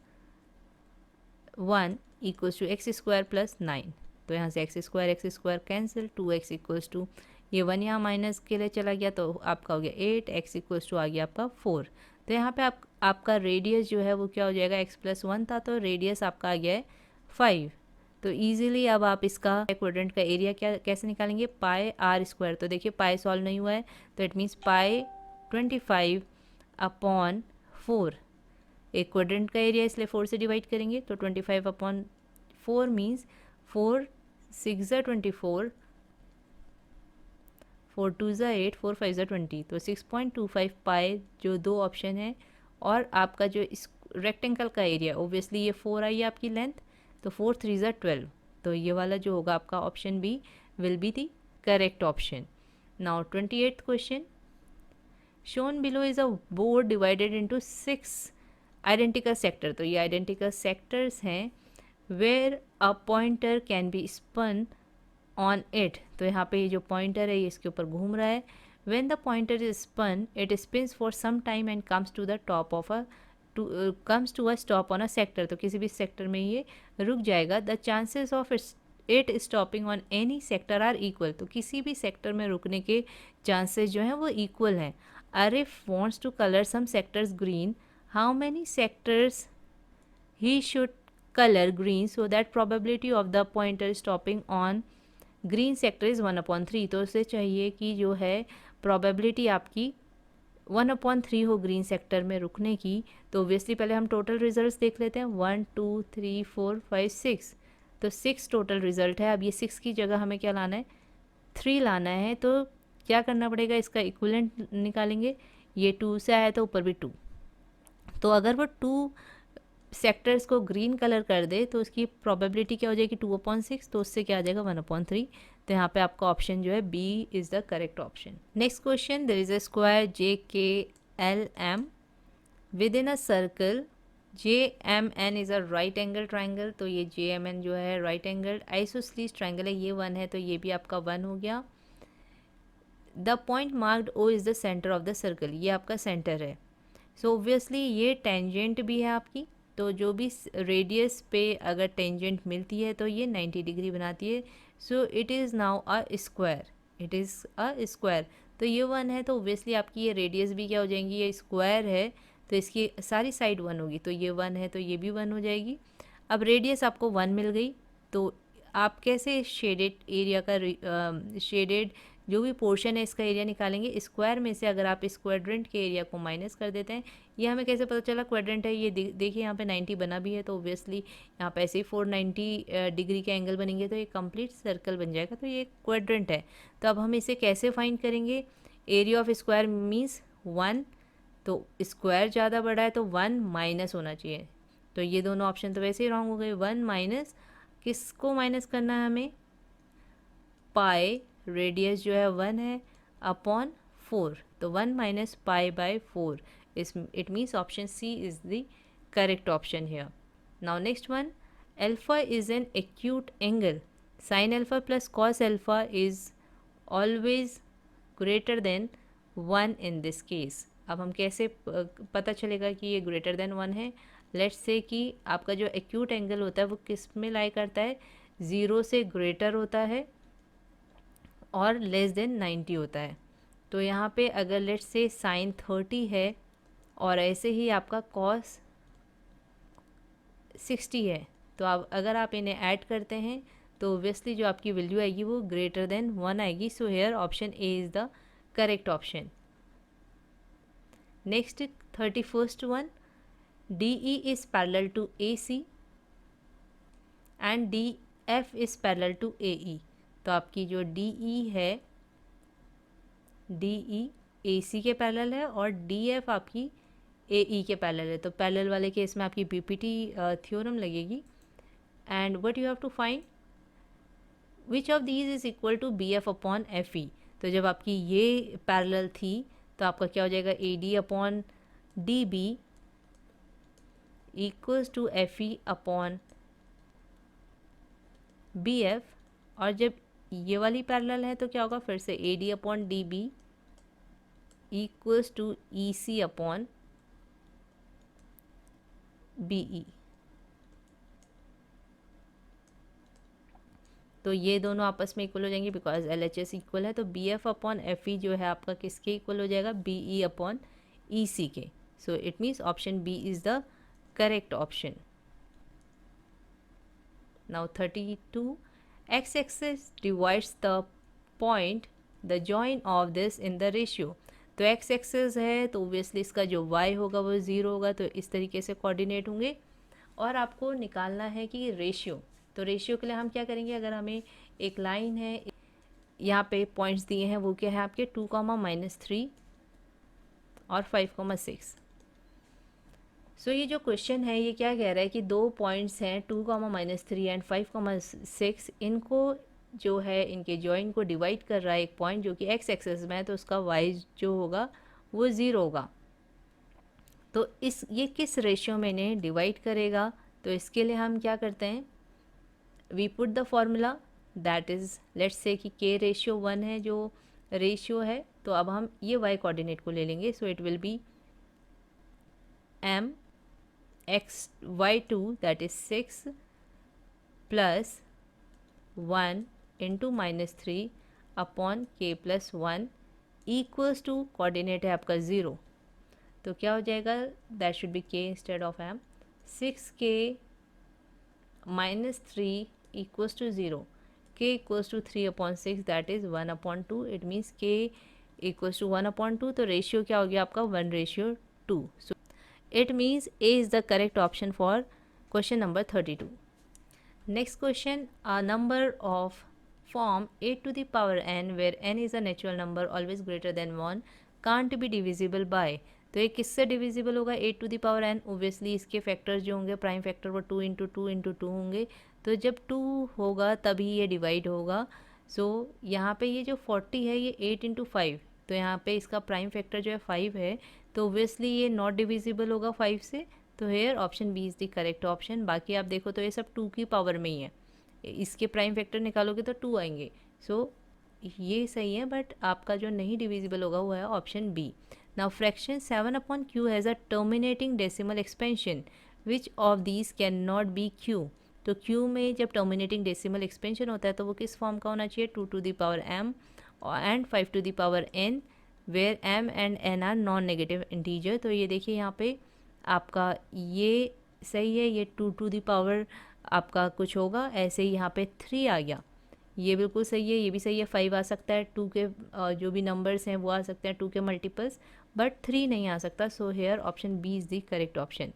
1 equals to X square plus 9। तो यहाँ से X square cancel, 2x equals to ये 1 यहाँ माइनस के लिए चला गया तो आपका हो गया 8, x इक्वल्स टू आ गया आपका 4। तो यहाँ पे आपका रेडियस जो है वो क्या हो जाएगा, x प्लस 1 था तो रेडियस आपका आ गया है 5। तो ईजिली अब आप इसका क्वाड्रेंट का एरिया क्या कैसे निकालेंगे, पाई आर स्क्वायर। तो देखिए पाई सॉल्व नहीं हुआ है तो इट मीन्स पाई 25 अपॉन 4। एक क्वाड्रेंट का एरिया इसलिए 4 से डिवाइड करेंगे तो 25 अपॉन 4 मीन्स 4 6 24, 4 2 8, 4 5 20। तो 6.25 पाई जो दो ऑप्शन है। और आपका जो इस रेक्टेंगल का एरिया ओब्वियसली ये 4 आई है आपकी लेंथ, तो 4 3 12। तो ये वाला जो होगा आपका option B will be the correct option. Now 28th question, shown below is a board divided into 6 identical sector। तो ये identical sectors हैं where a pointer can be spun on it। तो यहाँ पे ये जो pointer है ये इसके ऊपर घूम रहा है। when the pointer is spun it spins for some time and comes to the top of a comes to a stop on a sector। तो किसी भी सेक्टर में ये रुक जाएगा। the chances of it stopping on any sector are equal। तो किसी भी सेक्टर में रुकने के चांसेस जो हैं वो इक्वल हैं। Arif wants to color some sectors green. How many sectors he should color green so that probability of the pointer stopping on green sector is 1/3। तो उसे चाहिए कि जो है probability आपकी 1/3 हो ग्रीन सेक्टर में रुकने की। तो ऑब्वियसली पहले हम टोटल रिजल्ट्स देख लेते हैं, 1 2 3 4 5 6। तो 6 टोटल रिजल्ट है। अब ये 6 की जगह हमें क्या लाना है, 3 लाना है। तो क्या करना पड़ेगा, इसका इक्विवेलेंट निकालेंगे। ये 2 से आया तो ऊपर भी 2। तो अगर वो 2 सेक्टर्स को ग्रीन कलर कर दे तो उसकी प्रोबेबिलिटी क्या हो जाएगी 2/6। तो उससे क्या आ जाएगा 1/3। तो यहाँ पे आपका ऑप्शन जो है B is the correct option. Next question, there is a square JKLM within a circle JMN is a right angle triangle. तो ये JMN जो है राइट एंगल आइसोसलीस ट्राइंगल है, ये 1 है तो ये भी आपका 1 हो गया। The point marked O is the centre of the circle, ये आपका सेंटर है। सो ऑब्वियसली ये टेंजेंट भी है आपकी। तो जो भी रेडियस पे अगर टेंजेंट मिलती है तो ये 90 डिग्री बनाती है। So it is now a square, it is a square. तो ये 1 है तो ऑब्वियसली आपकी ये रेडियस भी क्या हो जाएंगी, ये स्क्वायर है तो इसकी सारी साइड 1 होगी। तो ये 1 है तो ये भी 1 हो जाएगी। अब रेडियस आपको 1 मिल गई तो आप कैसे शेडेड एरिया का शेडेड जो भी पोर्शन है इसका एरिया निकालेंगे। स्क्वायर में से अगर आप इस क्वाड्रेंट के एरिया को माइनस कर देते हैं, ये हमें कैसे पता चला क्वाड्रेंट है, ये देखिए यहाँ पे 90 बना भी है तो ऑब्वियसली यहाँ पे ऐसे ही 490 डिग्री के एंगल बनेंगे तो ये कंप्लीट सर्कल बन जाएगा। तो ये क्वाड्रेंट है। तो अब हम इसे कैसे फाइंड करेंगे, एरिया ऑफ स्क्वायर मीन्स 1। तो स्क्वायर ज़्यादा बड़ा है तो 1 माइनस होना चाहिए। तो ये दोनों ऑप्शन तो वैसे ही रॉन्ग हो गए। 1 माइनस किसको माइनस करना है हमें, पाई रेडियस जो है 1 है अपॉन 4। तो 1 minus pi by 4 is it means option C is the correct option here. Now next one, alpha is an acute angle, sine alpha plus cos alpha is always greater than 1 in this case. अब हम कैसे पता चलेगा कि ये ग्रेटर देन 1 है। लेट्स से कि आपका जो एक्यूट एंगल होता है वो किस में लाई करता है, 0 से ग्रेटर होता है और लेस देन 90 होता है। तो यहाँ पे अगर लेट्स से साइन 30 है और ऐसे ही आपका कॉस 60 है, तो अब अगर आप इन्हें ऐड करते हैं तो ऑब्वियसली जो आपकी वैल्यू आएगी वो ग्रेटर देन 1 आएगी। So here option A is the correct option. Next 31st one, DE is parallel to AC and DF is parallel to AE। तो आपकी जो DE है, DE AC के पैरेलल है और DF आपकी AE के पैरेलल है। तो पैरेलल वाले केस में आपकी BPT थ्योरम लगेगी। And what you have to find, which of these is equal to BF upon FE। तो जब आपकी ये पैरेलल थी तो आपका क्या हो जाएगा, AD upon DB equals to FE upon BF। और जब ये वाली पैरेलल है तो क्या होगा, फिर से AD upon DB equals to E C upon B E. तो ये दोनों आपस में इक्वल हो जाएंगे because L H S equal है, तो B F upon F E जो है आपका किसके इक्वल हो जाएगा, B E upon E C के। So it means option B is the correct option. Now 32, X axis divides the point the join of this in the ratio. तो एक्स एक्सिस है तो ओबियसली इसका जो वाई होगा वो ज़ीरो होगा, तो इस तरीके से कोऑर्डिनेट होंगे। और आपको निकालना है कि रेशियो, तो रेशियो के लिए हम क्या करेंगे, अगर हमें एक लाइन है, यहाँ पे पॉइंट्स दिए हैं वो क्या है आपके 2, -3 और 5, 6। सो ये जो क्वेश्चन है ये क्या कह रहा है कि दो पॉइंट्स हैं 2, -3 एंड 5, 6, इनको जो है इनके जॉइन को डिवाइड कर रहा है एक पॉइंट जो कि एक्स एक्सेस में है, तो उसका वाई जो होगा वो ज़ीरो होगा। तो ये किस रेशियो में इन्हें डिवाइड करेगा, तो इसके लिए हम क्या करते हैं, we put the formula that is, let's say कि k रेशियो 1 है जो रेशियो है, तो अब हम ये y कोऑर्डिनेट को ले लेंगे। So it will be m x y2 that is 6 plus 1 into -3 upon k plus 1 equals to, coordinate है आपका 0, तो क्या हो जाएगा, that should be k instead of m, 6k -3 equals to 0, k equals to 3/6 that is 1/2, it means k equals to 1/2, तो रेशियो क्या हो गया आपका 1:2। so it means A is the correct option for question number 32. Next question, a number of form 8 to the power n where n is a natural number always greater than 1 can't be divisible by, तो ये किससे डिविजिबल होगा 8 to the power n, obviously इसके फैक्टर्स जो होंगे प्राइम फैक्टर वो 2 × 2 × 2 होंगे, तो जब 2 होगा तभी ये डिवाइड होगा। सो यहाँ पे ये जो 40 है ये 8 × 5, तो यहाँ पे इसका प्राइम फैक्टर जो है 5 है, तो ओबियसली ये नॉट डिविजिबल होगा 5 से, तो here option B is the correct option. बाकी आप देखो तो ये सब 2 की पावर में ही है, इसके प्राइम फैक्टर निकालोगे तो 2 आएंगे, सो ये सही है, बट आपका जो नहीं डिविजिबल होगा वो है option B. Now fraction 7/q has a terminating decimal expansion. Which of these cannot be q? तो q में जब terminating decimal expansion होता है तो वो किस फॉर्म का होना चाहिए, 2 to the power m and 5 to the power n, where m and n are non negative integer. तो ये देखिए यहाँ पे आपका ये सही है, ये 2 to the power आपका कुछ होगा, ऐसे ही यहाँ पे 3 आ गया, ये बिल्कुल सही है, ये भी सही है, 5 आ सकता है, 2 के जो भी नंबर्स हैं वो आ सकते हैं 2 के मल्टीपल्स, बट 3 नहीं आ सकता, so here option B is the correct option.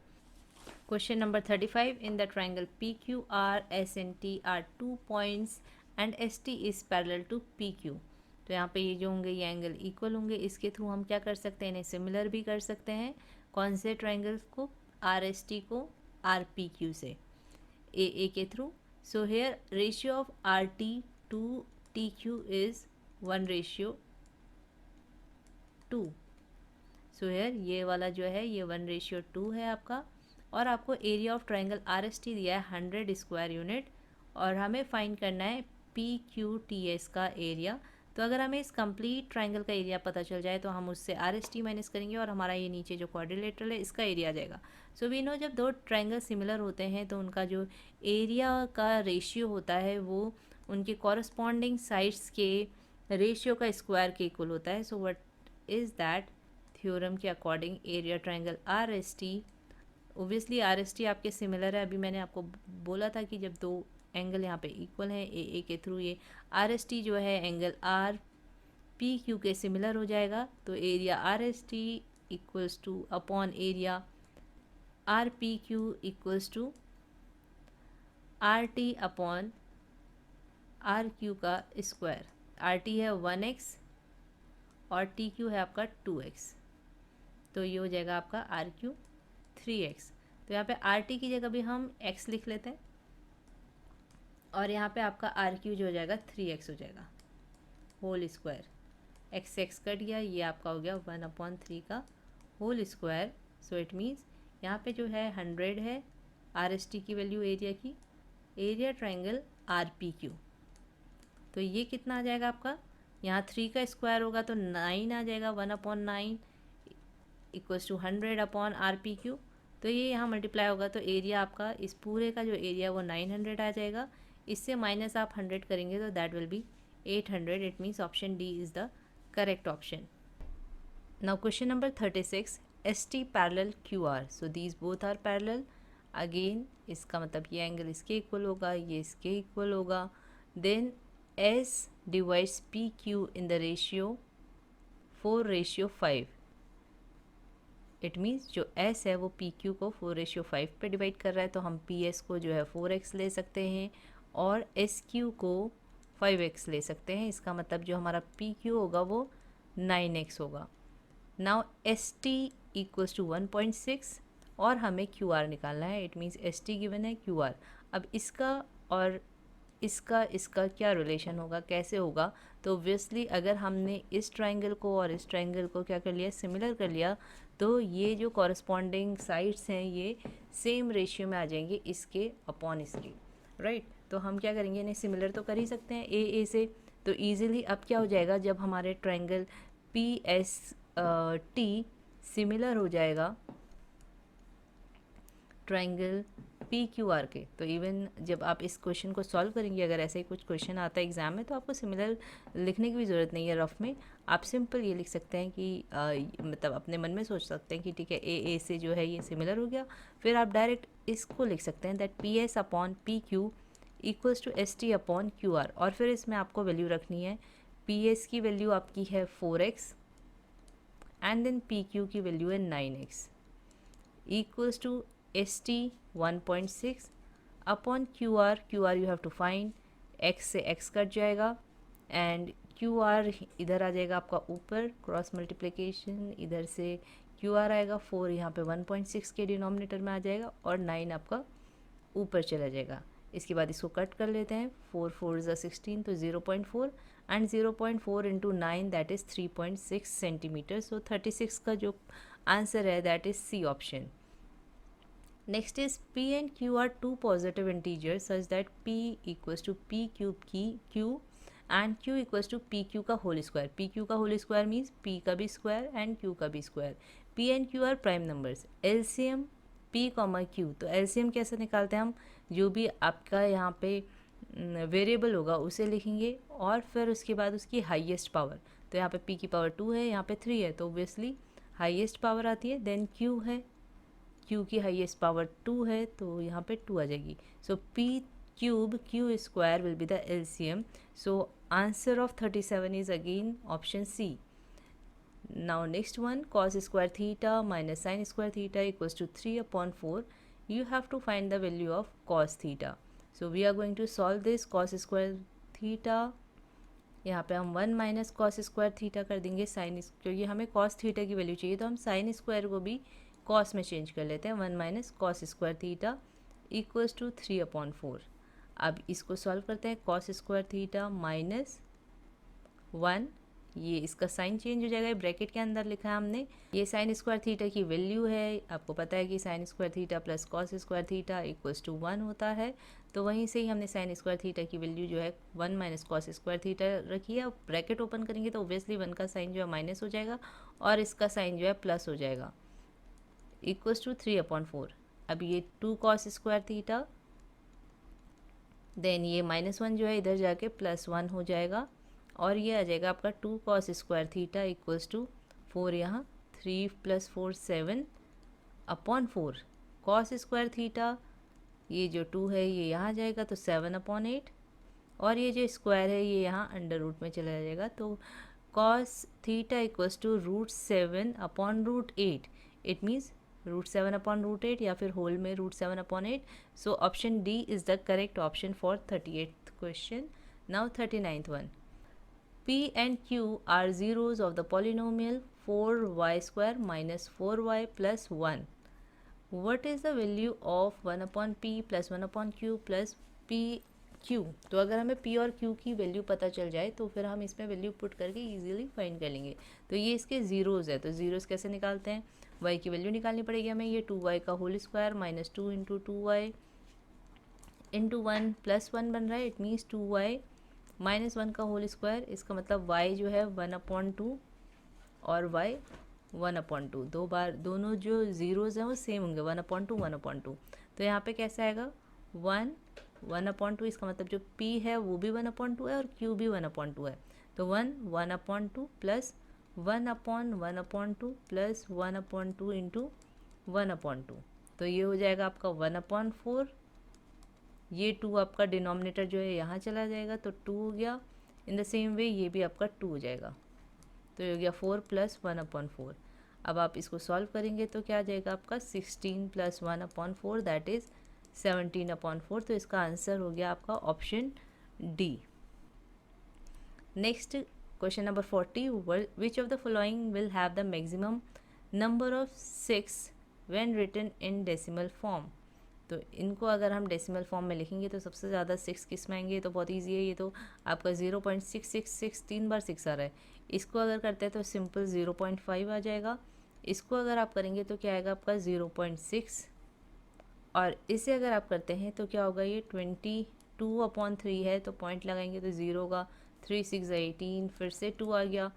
Question number 35, in the triangle P Q R S N T are 2 points and S T is parallel to P Q. तो यहाँ पे ये जो होंगे ये एंगल इक्वल होंगे, इसके थ्रू हम क्या कर सकते हैं, इन्हें सिमिलर भी कर सकते हैं, कौन से ट्राइंगल्स को, आर एस टी को आर पी क्यू से, ए के through. So here ratio of R T to T Q is 1:2। So here ये वाला जो है ये 1:2 है आपका, और आपको area of triangle R S T दिया है 100 स्क्वायर यूनिट, और हमें फाइंड करना है पी क्यू टी एस का एरिया। तो अगर हमें इस कंप्लीट ट्राइंगल का एरिया पता चल जाए तो हम उससे आर एस टी माइनस करेंगे और हमारा ये नीचे जो क्वाड्रिलेटरल है इसका एरिया आ जाएगा। सो वी नो जब दो ट्राइंगल सिमिलर होते हैं तो उनका जो एरिया का रेशियो होता है वो उनके कॉरस्पॉन्डिंग साइड्स के रेशियो का स्क्वायर के इक्वल होता है। So what is that, theorem के according area triangle R S T, obviously R S T आपके सिमिलर है, अभी मैंने आपको बोला था कि जब दो एंगल यहाँ पे इक्वल हैं ए के थ्रू ये आर एस टी जो है एंगल आर पी क्यू के सिमिलर हो जाएगा, तो area R S T equals to upon area R P Q equals to R T upon R Q का स्क्वायर। आर टी है 1x और टी क्यू है आपका 2x, तो ये हो जाएगा आपका आर क्यू 3x। तो यहाँ पे आर टी की जगह भी हम x लिख लेते हैं, और यहाँ पे आपका आर क्यू जो हो जाएगा 3x हो जाएगा होल स्क्वायर, x कट गया, ये आपका हो गया 1/3 का whole square. So it means यहाँ पे जो है 100 है आर एस टी की वैल्यू एरिया की, area triangle R P Q, तो ये कितना आ जाएगा आपका यहाँ 3 का स्क्वायर होगा तो 9 आ जाएगा, 1/9 इक्वल्स टू 100/RPQ। तो ये यहाँ मल्टीप्लाई होगा तो एरिया आपका इस पूरे का जो एरिया वो 900 आ जाएगा। इससे माइनस आप 100 करेंगे तो that will be 800। It means option D is the correct option. Now question number 36, ST parallel QR. So these both are parallel. Again इसका मतलब ये एंगल इसके इक्वल होगा, ये इसके इक्वल होगा. Then S divides PQ in the ratio 4:5. It means जो S है वो PQ को 4:5 पे डिवाइड कर रहा है, तो हम PS को जो है 4x ले सकते हैं और SQ को 5x ले सकते हैं. इसका मतलब जो हमारा PQ होगा वो 9x होगा. Now S T equals to 1.6 और हमें क्यू आर निकालना है. It means S T given है, क्यू आर. अब इसका और इसका क्या रिलेशन होगा, कैसे होगा? तो ऑब्वियसली अगर हमने इस ट्राइंगल को और इस ट्राइंगल को क्या कर लिया, सिमिलर कर लिया, तो ये जो कॉरस्पॉन्डिंग साइड्स हैं ये सेम रेशियो में आ जाएंगे इसके अपॉन इसके, राइट. तो हम क्या करेंगे, इन्हें सिमिलर तो कर ही सकते हैं ए से. तो ईजिली अब क्या हो जाएगा, जब हमारे triangle P S T similar हो जाएगा ट्राइंगल पी क्यू आर के, तो इवन जब आप इस क्वेश्चन को सॉल्व करेंगे, अगर ऐसे ही कुछ क्वेश्चन आता है एग्जाम में, तो आपको सिमिलर लिखने की भी ज़रूरत नहीं है रफ में. आप सिंपल ये लिख सकते हैं कि मतलब अपने मन में सोच सकते हैं कि ठीक है ए से जो है ये सिमिलर हो गया. फिर आप डायरेक्ट इसको लिख सकते हैं that P S upon P Q equals to S T upon Q R. और फिर इसमें आपको वैल्यू रखनी है, पी एस की वैल्यू आपकी है 4x and then PQ की वैल्यू है 9x equals to ST 1.6 upon QR. QR you have to find, x से x कट जाएगा एंड QR इधर आ जाएगा आपका ऊपर, क्रॉस मल्टीप्लिकेशन, इधर से QR आएगा 4 यहाँ पे 1.6 के डिनोमिनेटर में आ जाएगा और 9 आपका ऊपर चला जाएगा. इसके बाद इसको कट कर लेते हैं, 4 4 16 तो 0.4 and 0.4 into 9 that is 3.6 centimetre. So 36 का जो आंसर है that is C option. Next is P and Q are two positive integers such that P equals to P cube की Q and Q equals to P Q का होल स्क्वायर. P Q का होल स्क्वायर मीन्स P का भी स्क्वायर एंड Q का भी square. P and Q are prime numbers. LCM P, Q. तो LCM कैसे निकालते हैं हम, जो भी आपका यहाँ पे वेरिएबल होगा उसे लिखेंगे और फिर उसके बाद उसकी हाईएस्ट पावर. तो यहाँ पे P की पावर 2 है, यहाँ पे 3 है, तो ऑब्वियसली हाईएस्ट पावर आती है. देन Q है, Q की हाईएस्ट पावर 2 है, तो यहाँ पे 2 आ जाएगी. So P cube Q square will be the LCM. So answer of 37 is again option C. Now next one, cos square theta minus sin square theta equals to 3/4. You have to find the value of cos theta. So we are going to solve this. cos square theta यहाँ पे हम 1 माइनस कॉस स्क्वायर थीटा कर देंगे साइन, क्योंकि हमें कॉस थीटा की वैल्यू चाहिए तो हम साइन स्क्वायर को भी कॉस में चेंज कर लेते हैं. 1 minus cos square theta equals to 3/4. अब इसको सॉल्व करते हैं. कॉस स्क्वायर थीटा माइनस 1, ये इसका साइन चेंज हो जाएगा, ब्रैकेट के अंदर लिखा है हमने. ये साइन स्क्वायर थीटा की वैल्यू है, आपको पता है कि sine square theta plus cos square theta equals to 1 होता है. तो वहीं से ही हमने साइन स्क्वायर थीटा की वैल्यू जो है 1 माइनस कॉस स्क्वायर थीटा रखी है. ब्रैकेट ओपन करेंगे तो ऑब्वियसली 1 का साइन जो है माइनस हो जाएगा और इसका साइन जो है प्लस हो जाएगा, इक्वल्स टू 3/4. अब ये 2 कॉस स्क्वायर थीटा, देन ये -1 जो है इधर जाके +1 हो जाएगा और ये आ जाएगा आपका 2 cos square theta equals to 4, यहाँ 3 + 4 7/4. कॉस स्क्वायर थीटा ये जो 2 है ये यहाँ जाएगा तो 7/8 और ये जो स्क्वायर है ये यहाँ अंडर रूट में चला जाएगा. तो cos theta equals to √7/8. It means √7/8 या फिर होल में √7/8. So option D is the correct option for 38th question. Now 39th one. P and Q are zeros of the polynomial 4y² minus 4y plus 1. What is the value of 1/p plus 1/q plus pq? तो अगर हमें p और q की वैल्यू पता चल जाए तो फिर हम इसमें वैल्यू पुट करके इजीली फाइंड कर लेंगे. तो ये इसके ज़ीरोज़ है, तो ज़ीरोज़ कैसे निकालते हैं, y की वैल्यू निकालनी पड़ेगी हमें. ये 2y का whole square minus 2 into 2y into 1 plus 1 बन रहा है. इट मीन्स 2y -1 का होल स्क्वायर, इसका मतलब y जो है 1/2 और y 1/2, दो बार दोनों जो ज़ीरोज़ हैं वो सेम होंगे, 1/2 1/2। तो यहाँ पे कैसा आएगा 1/2, इसका मतलब जो p है वो भी 1/2 है और q भी 1/2 है। तो 1/2 प्लस 1/1/2 प्लस 1/2 इंटू 1/2, तो ये हो जाएगा आपका 1/4। ये 2 आपका डिनोमिनेटर जो है यहाँ चला जाएगा तो 2 हो गया। इन द सेम वे ये भी आपका 2 हो जाएगा, तो ये हो गया 4 प्लस 1/4। अब आप इसको सॉल्व करेंगे तो क्या आ जाएगा आपका 16 प्लस 1/4 दैट इज़ 17/4। तो इसका आंसर हो गया आपका option D. Next question number 40, which of the following will have the maximum number of 6 when written in decimal form. तो इनको अगर हम डेसिमल फॉर्म में लिखेंगे तो सबसे ज़्यादा 6 किस में आएंगे, ये तो बहुत ईजी है, ये तो आपका 0.666 3 बार 6 आ रहा है। इसको अगर करते हैं तो सिंपल 0.5 आ जाएगा। इसको अगर आप करेंगे तो क्या आएगा आपका 0.6, और इसे अगर आप करते हैं तो क्या होगा, ये 22/3 है, तो पॉइंट लगाएंगे तो 0 होगा। 3 6 18, फिर से 2 आ गया,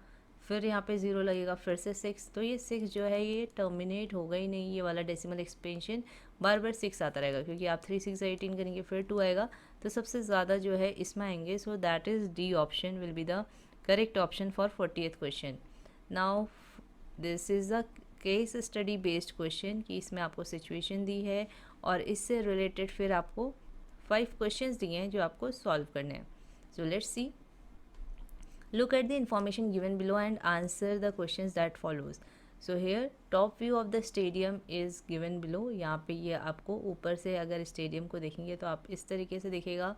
फिर यहाँ पे 0 लगेगा, फिर से 6, तो ये 6 जो है ये टर्मिनेट होगा ही नहीं, ये वाला डेसिमल एक्सपेंशन बार बार 6 आता रहेगा, क्योंकि आप 3 6 18 करेंगे फिर 2 आएगा, तो सबसे ज़्यादा जो है इसमें आएंगे। So that is D option will be the correct option for 40th question. Now this is a case study based question, कि इसमें आपको सिचुएशन दी है और इससे रिलेटेड फिर आपको 5 क्वेश्चंस दिए हैं जो आपको सॉल्व करने हैं। So let's see, look at the information given below and answer the questions that follows. So here top view of the stadium is given below. यहाँ पे ये आपको ऊपर से अगर स्टेडियम को देखेंगे तो आप इस तरीके से देखेगा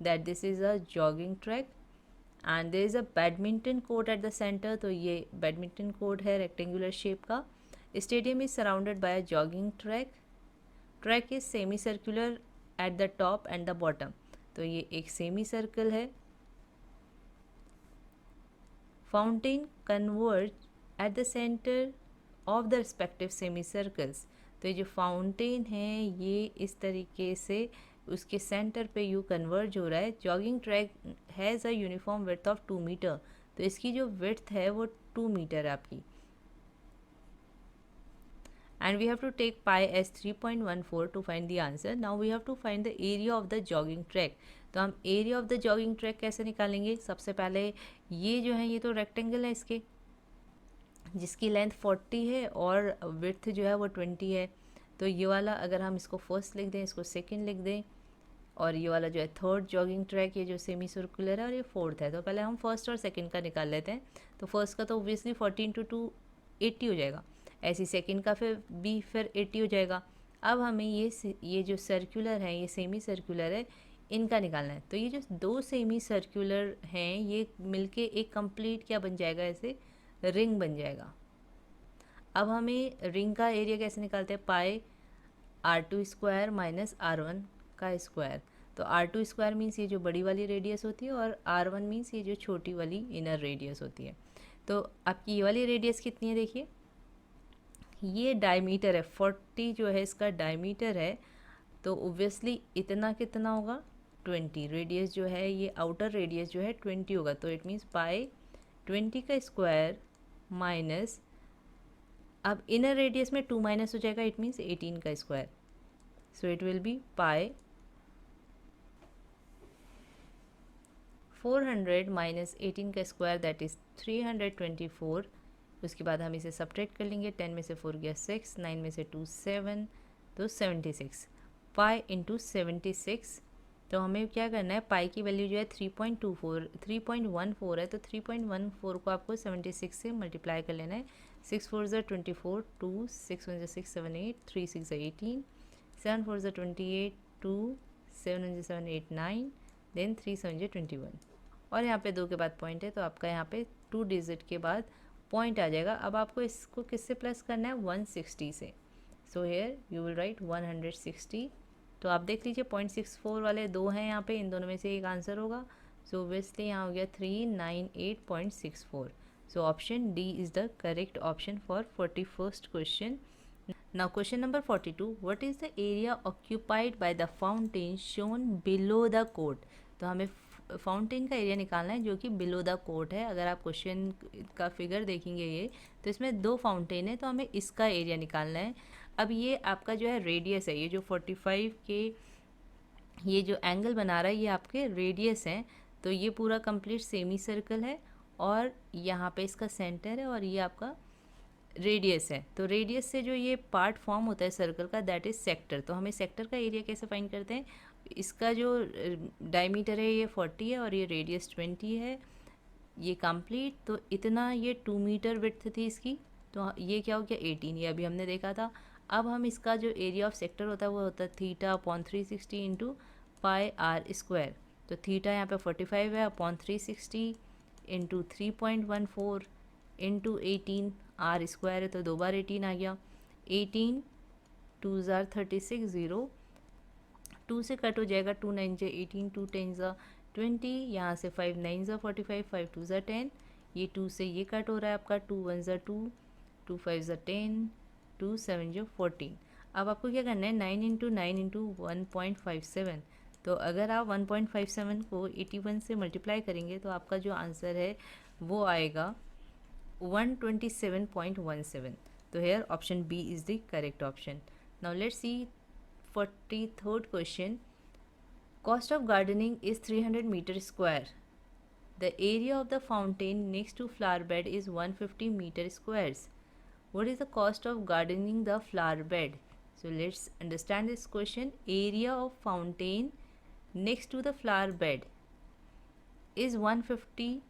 that this is a jogging track and there is a badminton court at the center. तो ये badminton court है rectangular shape का। Stadium is surrounded by a jogging track. Track is semi-circular at the top and the bottom. तो ये एक सेमी सर्कल है। Fountain converge at the centre of the respective semi circles. तो ये जो फाउंटेन है ये इस तरीके से उसके सेंटर पे यू कन्वर्ज हो रहा है। Jogging track has a uniform width of 2 metre, तो इसकी जो विड्थ है वो 2 मीटर है आपकी। And we have to take pi as 3.14 to find the answer. Now we have to find the area of the jogging track. तो हम area of the jogging track कैसे निकालेंगे, सबसे पहले ये जो है ये तो रेक्टेंगल है इसके, जिसकी लेंथ 40 है और विड्थ जो है वो 20 है। तो ये वाला अगर हम इसको फर्स्ट लिख दें, इसको सेकंड लिख दें, और ये वाला जो है थर्ड जॉगिंग ट्रैक, ये जो सेमी सर्कुलर है, और ये फोर्थ है। तो पहले हम फर्स्ट और सेकंड का निकाल लेते हैं। तो फर्स्ट का तो ऑब्वियसली 40 × 2 80 हो जाएगा, ऐसी सेकंड का फिर 80 हो जाएगा। अब हमें ये जो सर्कुलर है, ये सेमी सर्कुलर है, इनका निकालना है। तो ये जो दो सेमी सर्कुलर हैं ये मिलके एक कंप्लीट क्या बन जाएगा, ऐसे रिंग बन जाएगा। अब हमें रिंग का एरिया कैसे निकालते हैं, पाई r2 स्क्वायर माइनस r1 का स्क्वायर। तो r2 स्क्वायर मीन्स ये जो बड़ी वाली रेडियस होती है, और r1 मीन्स ये जो छोटी वाली इनर रेडियस होती है। तो आपकी ये वाली रेडियस कितनी है, देखिए ये डायमीटर है, 40 जो है इसका डायमीटर है, तो ओब्वियसली इतना कितना होगा 20। रेडियस जो है ये आउटर रेडियस जो है 20 होगा, तो इट मीन्स पाई 20 का स्क्वायर माइनस, अब इनर रेडियस में 2 माइनस हो जाएगा, इट मीन्स 18 का square. So it will B pi 400 minus 18 का स्क्वायर दैट इज़ 324। उसके बाद हम इसे सब्ट्रैक्ट कर लेंगे, 10 में से 4 गया 6, 9 में से 2 7, तो 76 पाई इंटू 76। तो हमें क्या करना है, पाई की वैल्यू जो है 3.14 है, तो 3.14 को आपको 76 से मल्टीप्लाई कर लेना है। 6 4 ज़ा 24, 2 6 1 ज़ा 6 7 8, 3 6 ज़ा 18, 7 4 ज़ा 28, 2 7 1 ज़ा 7 8 9, देन 3 7 ज़ा 21, और यहाँ पे 2 के बाद पॉइंट है, तो आपका यहाँ पे 2 डिजिट के बाद पॉइंट आ जाएगा। अब आपको इसको किससे प्लस करना है, 160 से। So here you will write 160। तो आप देख लीजिए 0.64 वाले दो हैं यहाँ पे, इन दोनों में से एक आंसर होगा। सो ऑब्वियसली यहाँ हो गया 398.64। सो option D is the correct option for 41st question. Now question number 42, what is the area occupied by the fountain shown below the court. तो हमें फाउंटेन का एरिया निकालना है जो कि बिलो द कोट है। अगर आप क्वेश्चन का फिगर देखेंगे ये, तो इसमें 2 फाउंटेन है, तो हमें इसका एरिया निकालना है। अब ये आपका जो है रेडियस है, ये जो 45 के ये जो एंगल बना रहा है ये आपके रेडियस हैं। तो ये पूरा कंप्लीट सेमी सर्कल है और यहाँ पे इसका सेंटर है और ये आपका रेडियस है। तो रेडियस से जो ये पार्ट फॉर्म होता है सर्कल का, दैट इज़ सेक्टर। तो हमें सेक्टर का एरिया कैसे फाइंड करते हैं, इसका जो डायमीटर है ये 40 है और ये रेडियस 20 है, ये कंप्लीट। तो इतना ये 2 मीटर विड्थ थी इसकी, तो ये क्या हो गया 18, ये अभी हमने देखा था। अब हम इसका जो एरिया ऑफ सेक्टर होता है वो होता है theta upon 360 into pi R square. तो थीटा यहाँ पे 45 है upon 360 into 3.14 into 18, R square है तो 2 बार 18 आ गया। 18 2 ज़ार 36, 0 2 से कट हो जाएगा, 2 9 जे 18, 2 10 ज़ा 20, यहाँ से 5 9 ज़ा 45, 5 2 ज़ा 10, ये 2 से ये कट हो रहा है आपका, 2 1 ज़ा 2, 2 5 ज़ा 10, 2 7 जो 14। अब आपको क्या करना है, 9 इंटू 9 इंटू 1.57। तो अगर आप 1.57 को 81 से मल्टीप्लाई करेंगे तो आपका जो आंसर है वो आएगा 127.17. So here option B is the correct option. Now let's see 43rd question. Cost of gardening is 300 meter square. The area of the fountain next to flower bed is 150 meter squares. What is the cost of gardening the flower bed? So let's understand this question. Area of fountain next to the flower bed is 150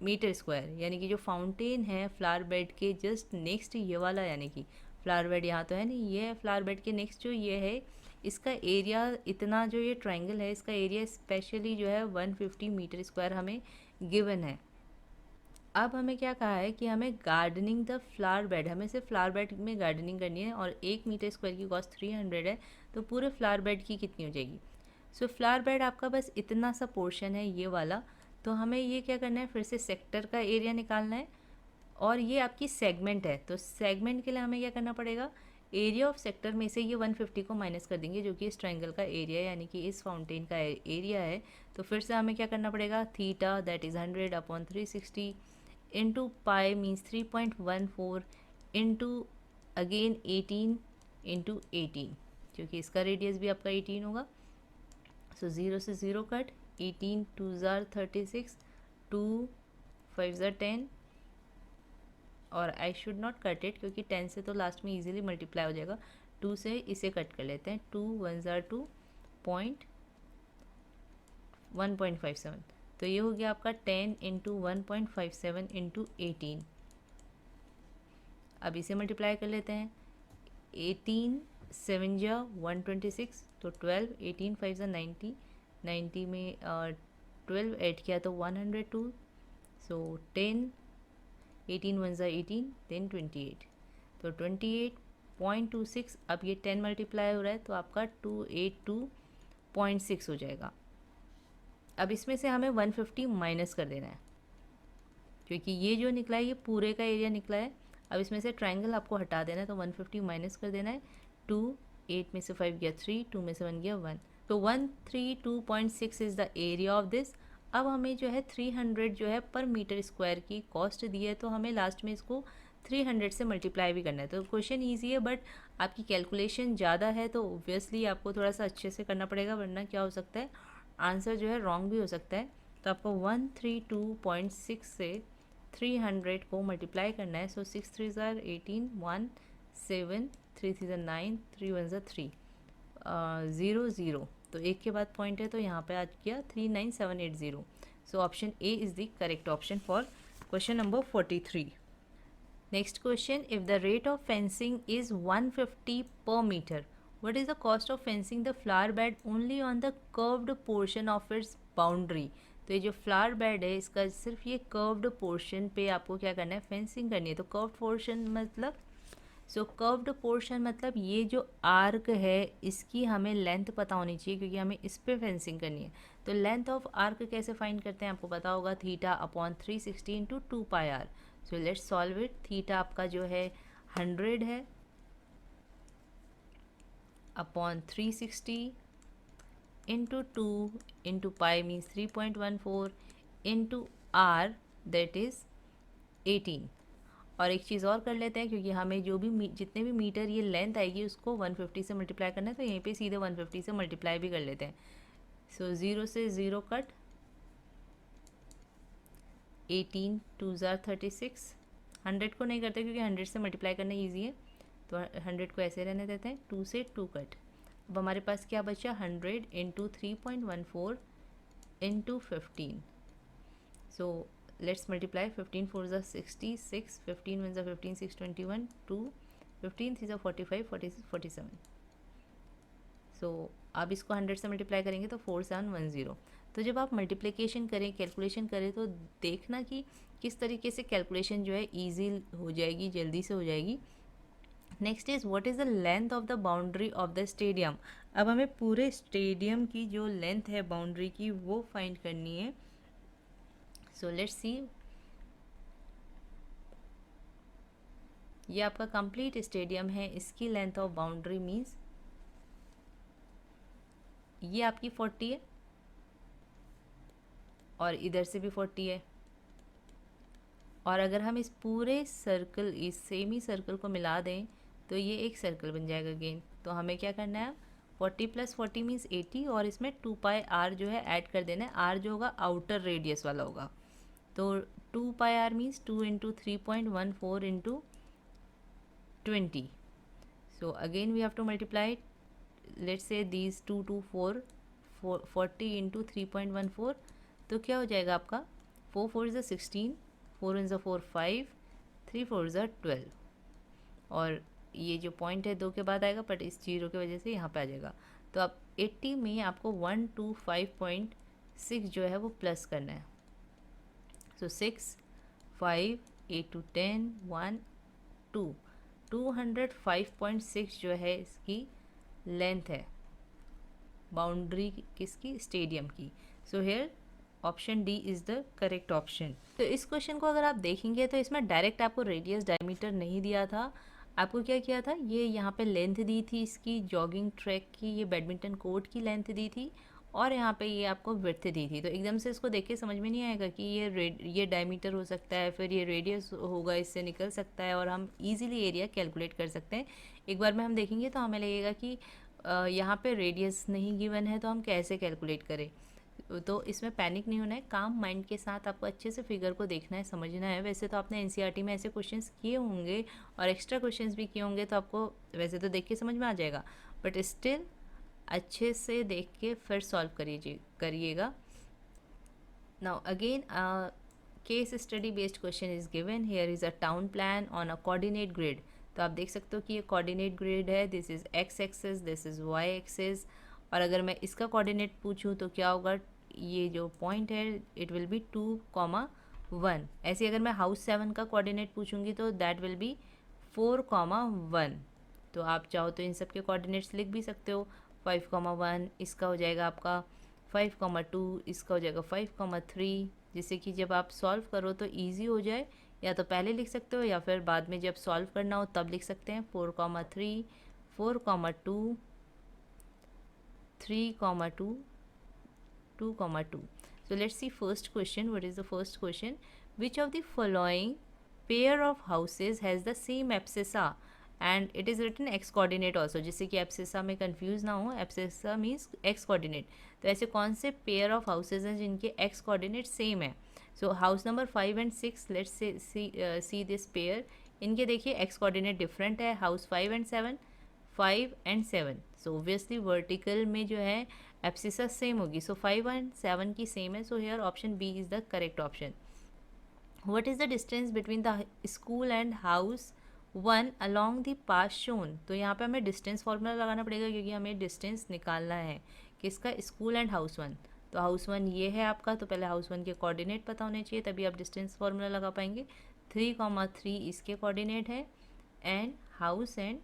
metre square, यानी कि जो फाउंटेन है फ्लावर बेड के जस्ट नेक्स्ट ये वाला, यानी कि फ्लावर बेड यहाँ तो है नहीं, ये है फ्लावर बेड के नेक्स्ट जो ये है, इसका एरिया इतना, जो ये ट्रायंगल है इसका एरिया स्पेशली जो है 150 मीटर स्क्वायर हमें गिवन है। अब हमें क्या कहा है कि हमें गार्डनिंग द फ्लावर बेड, हमें सिर्फ फ्लावर बेड में गार्डनिंग करनी है और 1 मीटर स्क्वायर की कॉस्ट 300 है, तो पूरे फ्लावर बेड की कितनी हो जाएगी। सो फ्लावर बेड आपका बस इतना सा पोर्शन है ये वाला, तो हमें ये क्या करना है, फिर से सेक्टर का एरिया निकालना है और ये आपकी सेगमेंट है, तो सेगमेंट के लिए हमें क्या करना पड़ेगा, एरिया ऑफ सेक्टर में से ये 150 को माइनस कर देंगे जो कि इस ट्रायंगल का एरिया है, यानी कि इस फाउंटेन का एरिया है। तो फिर से हमें क्या करना पड़ेगा, theta that is 100 upon 360 into pi means 3.14 into again 18 into 18, क्योंकि इसका रेडियस भी आपका 18 होगा। सो 0 से 0 कट, 18 2 ज़ार 36, 2 5 ज़ार 10, और I should not cut it क्योंकि 10 से तो लास्ट में इजीली मल्टीप्लाई हो जाएगा, 2 से इसे कट कर लेते हैं, 2 1 ज़ार 2 पॉइंट 1.57, तो ये हो गया आपका 10 इंटू 1.57 इंटू 18। अब इसे मल्टीप्लाई कर लेते हैं, 18 7 जा 126, तो 12, 18 5 जा 90, 90 में 12 ऐड किया तो 102, सो 10, 18 1 जा 18, देन 28, तो 28.26। अब ये 10 मल्टीप्लाई हो रहा है तो आपका 282.6 हो जाएगा। अब इसमें से हमें 150 माइनस कर देना है क्योंकि ये जो निकला है ये पूरे का एरिया निकला है। अब इसमें से ट्रायंगल आपको हटा देना है, तो 150 माइनस कर देना है, 2 8 में से 5 गया 3, 2 में से 1 गया 1, तो 132.6 is the area of this. अब हमें जो है 300 जो है पर मीटर स्क्वायर की कॉस्ट दी है, तो हमें लास्ट में इसको 300 से मल्टीप्लाई भी करना है। तो क्वेश्चन ईजी है बट आपकी कैलकुलेशन ज़्यादा है तो ऑब्वियसली आपको थोड़ा सा अच्छे से करना पड़ेगा, वरना क्या हो सकता है आंसर जो है रॉन्ग भी हो सकता है। तो आपको 132.6 से 300 को मल्टीप्लाई करना है। सो 6 3 ज़ार 18, 1 7, 3 3 ज़ार 9, 3 1 ज़ार 3, 0 0, तो एक के बाद पॉइंट है तो यहाँ पे आ गया 39780। So option A is the correct option for question number 43। Next question, if the rate of fencing is 150 पर metre, what is the cost of fencing the flower bed only on the curved portion of its boundary। तो ये जो फ्लावर बेड है इसका सिर्फ ये कर्व्ड पोर्शन पे आपको क्या करना है, फेंसिंग करनी है। तो कर्व्ड पोर्शन मतलब, सो कर्व्ड पोर्शन मतलब ये जो आर्क है इसकी हमें लेंथ पता होनी चाहिए क्योंकि हमें इस पे फेंसिंग करनी है। तो लेंथ ऑफ आर्क कैसे फाइंड करते हैं आपको पता होगा, theta upon 360 into 2 pi R. So let's solve it. Theta आपका जो है 100 है, upon 360 into 2 into pi means 3.14 into r that is 18। और एक चीज़ और कर लेते हैं, क्योंकि हमें जो भी जितने भी मीटर ये लेंथ आएगी उसको 150 से मल्टीप्लाई करना है, तो यहीं पे सीधे 150 से मल्टीप्लाई भी कर लेते हैं। सो 0 से 0 कट, 18 2 ज़ार 36। 100 को नहीं करते क्योंकि 100 से मल्टीप्लाई करना ईजी है, तो 100 को ऐसे रहने देते हैं। 2 से 2 कट, अब हमारे पास क्या बचा, 100 into 3.14 into 15। So let's multiply, 15 4 ज़ा 66, 15 1 ज़ा 15 6 21 2, 15 3 ज़ा 45 46 47। सो अब इसको 100 से मल्टीप्लाई करेंगे तो 4710। तो जब आप मल्टीप्लिकेशन करें, कैलकुलेशन करें, तो देखना कि किस तरीके से कैलकुलेशन जो है ईजी हो जाएगी, जल्दी से हो जाएगी। Next is what is the length of the boundary of the stadium. अब हमें पूरे स्टेडियम की जो लेंथ है बाउंड्री की वो फाइंड करनी है। सो लेट्स सी, ये आपका कंप्लीट स्टेडियम है, इसकी लेंथ ऑफ बाउंड्री मीन्स ये आपकी 40 है और इधर से भी 40 है। और अगर हम इस पूरे सर्कल, इस सेमी सर्कल को मिला दें तो ये एक सर्कल बन जाएगा अगेन। तो हमें क्या करना है, 40 + 40 मीन्स 80, और इसमें 2 पाई आर जो है ऐड कर देना है। आर जो होगा आउटर रेडियस वाला होगा, तो 2 pi R means 2 into 3.14 into 20। So again we have to multiply, let's say these 2 2 4 40 into 3.14, तो क्या हो जाएगा आपका, 4 4 ज़ा 16, 4 1 ज़ा 4 5, 3 4 ज़ा 12। और ये जो पॉइंट है 2 के बाद आएगा, बट इस जीरो की वजह से यहाँ पे आ जाएगा। तो अब 80 में आपको 125.6 जो है वो प्लस करना है। सो 6 5 8 2 10 1 2 205.6 जो है इसकी लेंथ है, बाउंड्री किसकी, स्टेडियम की। सो here option D is the correct option. तो इस क्वेश्चन को अगर आप देखेंगे तो इसमें डायरेक्ट आपको रेडियस डायमीटर नहीं दिया था, आपको क्या किया था, ये यहाँ पे लेंथ दी थी इसकी जॉगिंग ट्रैक की, ये बैडमिंटन कोर्ट की लेंथ दी थी, और यहाँ पे ये आपको विड्थ दी थी। तो एकदम से इसको देख के समझ में नहीं आएगा कि ये डायमीटर हो सकता है, फिर ये रेडियस होगा, इससे निकल सकता है, और हम इजीली एरिया कैलकुलेट कर सकते हैं। एक बार में हम देखेंगे तो हमें लगेगा कि यहाँ पे रेडियस नहीं गिवन है तो हम कैसे कैलकुलेट करें। तो इसमें पैनिक नहीं होना है, काम माइंड के साथ आपको अच्छे से फिगर को देखना है, समझना है। वैसे तो आपने एनसीईआरटी में ऐसे क्वेश्चंस किए होंगे और एक्स्ट्रा क्वेश्चंस भी किए होंगे, तो आपको वैसे तो देख के समझ में आ जाएगा, बट स्टिल अच्छे से देख के फिर सॉल्व करिएगा। Now again case study based question is given, here is a town plan on a coordinate grid. तो आप देख सकते हो कि ये कोऑर्डिनेट ग्रिड है, this is x axis, this is why axis. और अगर मैं इसका कोऑर्डिनेट पूछूं तो क्या होगा, ये जो पॉइंट है इट विल बी 2,1। ऐसे अगर मैं हाउस 7 का कोऑर्डिनेट पूछूंगी तो दैट विल बी 4,1। तो आप चाहो तो इन सब के कोऑर्डिनेट्स लिख भी सकते हो। 5,1 इसका हो जाएगा आपका, 5,2 इसका हो जाएगा 5,3, जिससे कि जब आप सॉल्व करो तो ईजी हो जाए। या तो पहले लिख सकते हो या फिर बाद में जब सॉल्व करना हो तब लिख सकते हैं। 4,3 4,2 3,2 2,2। So let's see first question. What is the first question? Which of the following pair of houses has the same abscissa and it is written x coordinate also, जिससे कि abscissa में confuse ना हो, abscissa means x coordinate। तो ऐसे कौन से pair of houses हैं जिनके x coordinate same है। So house number 5 and 6, let's see this pair। इनके देखिए x coordinate different है, house 5 and 7, 5 and 7। So obviously vertical में जो है एब्सिसा सेम होगी, सो 5 and 7 की सेम है। So here option B is the correct option. What is the distance between the school and house 1 along the path shown. तो यहाँ पे हमें डिस्टेंस फार्मूला लगाना पड़ेगा क्योंकि हमें डिस्टेंस निकालना है किसका, स्कूल एंड हाउस 1। तो हाउस 1 ये है आपका, तो पहले हाउस 1 के कोऑर्डिनेट पता होने चाहिए तभी आप डिस्टेंस फार्मूला लगा पाएंगे। 3,3 इसके कोऑर्डिनेट है, and house and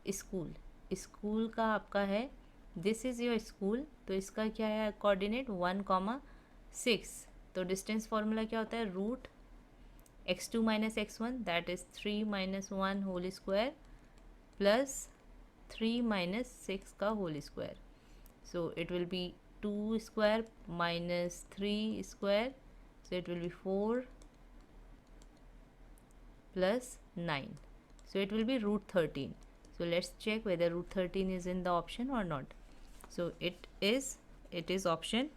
school, school का आपका है, दिस इज़ योर स्कूल, तो इसका क्या है कोऑर्डिनेट 1,6। तो डिस्टेंस फार्मूला क्या होता है, root x2 - x1 that is 3 - 1 whole square plus 3 - 6 का whole square. So it will be 2 square minus 3 square, so it will be 4 plus 9, so it will be root 13. So let's check whether root 13 is in the option or not. So it is option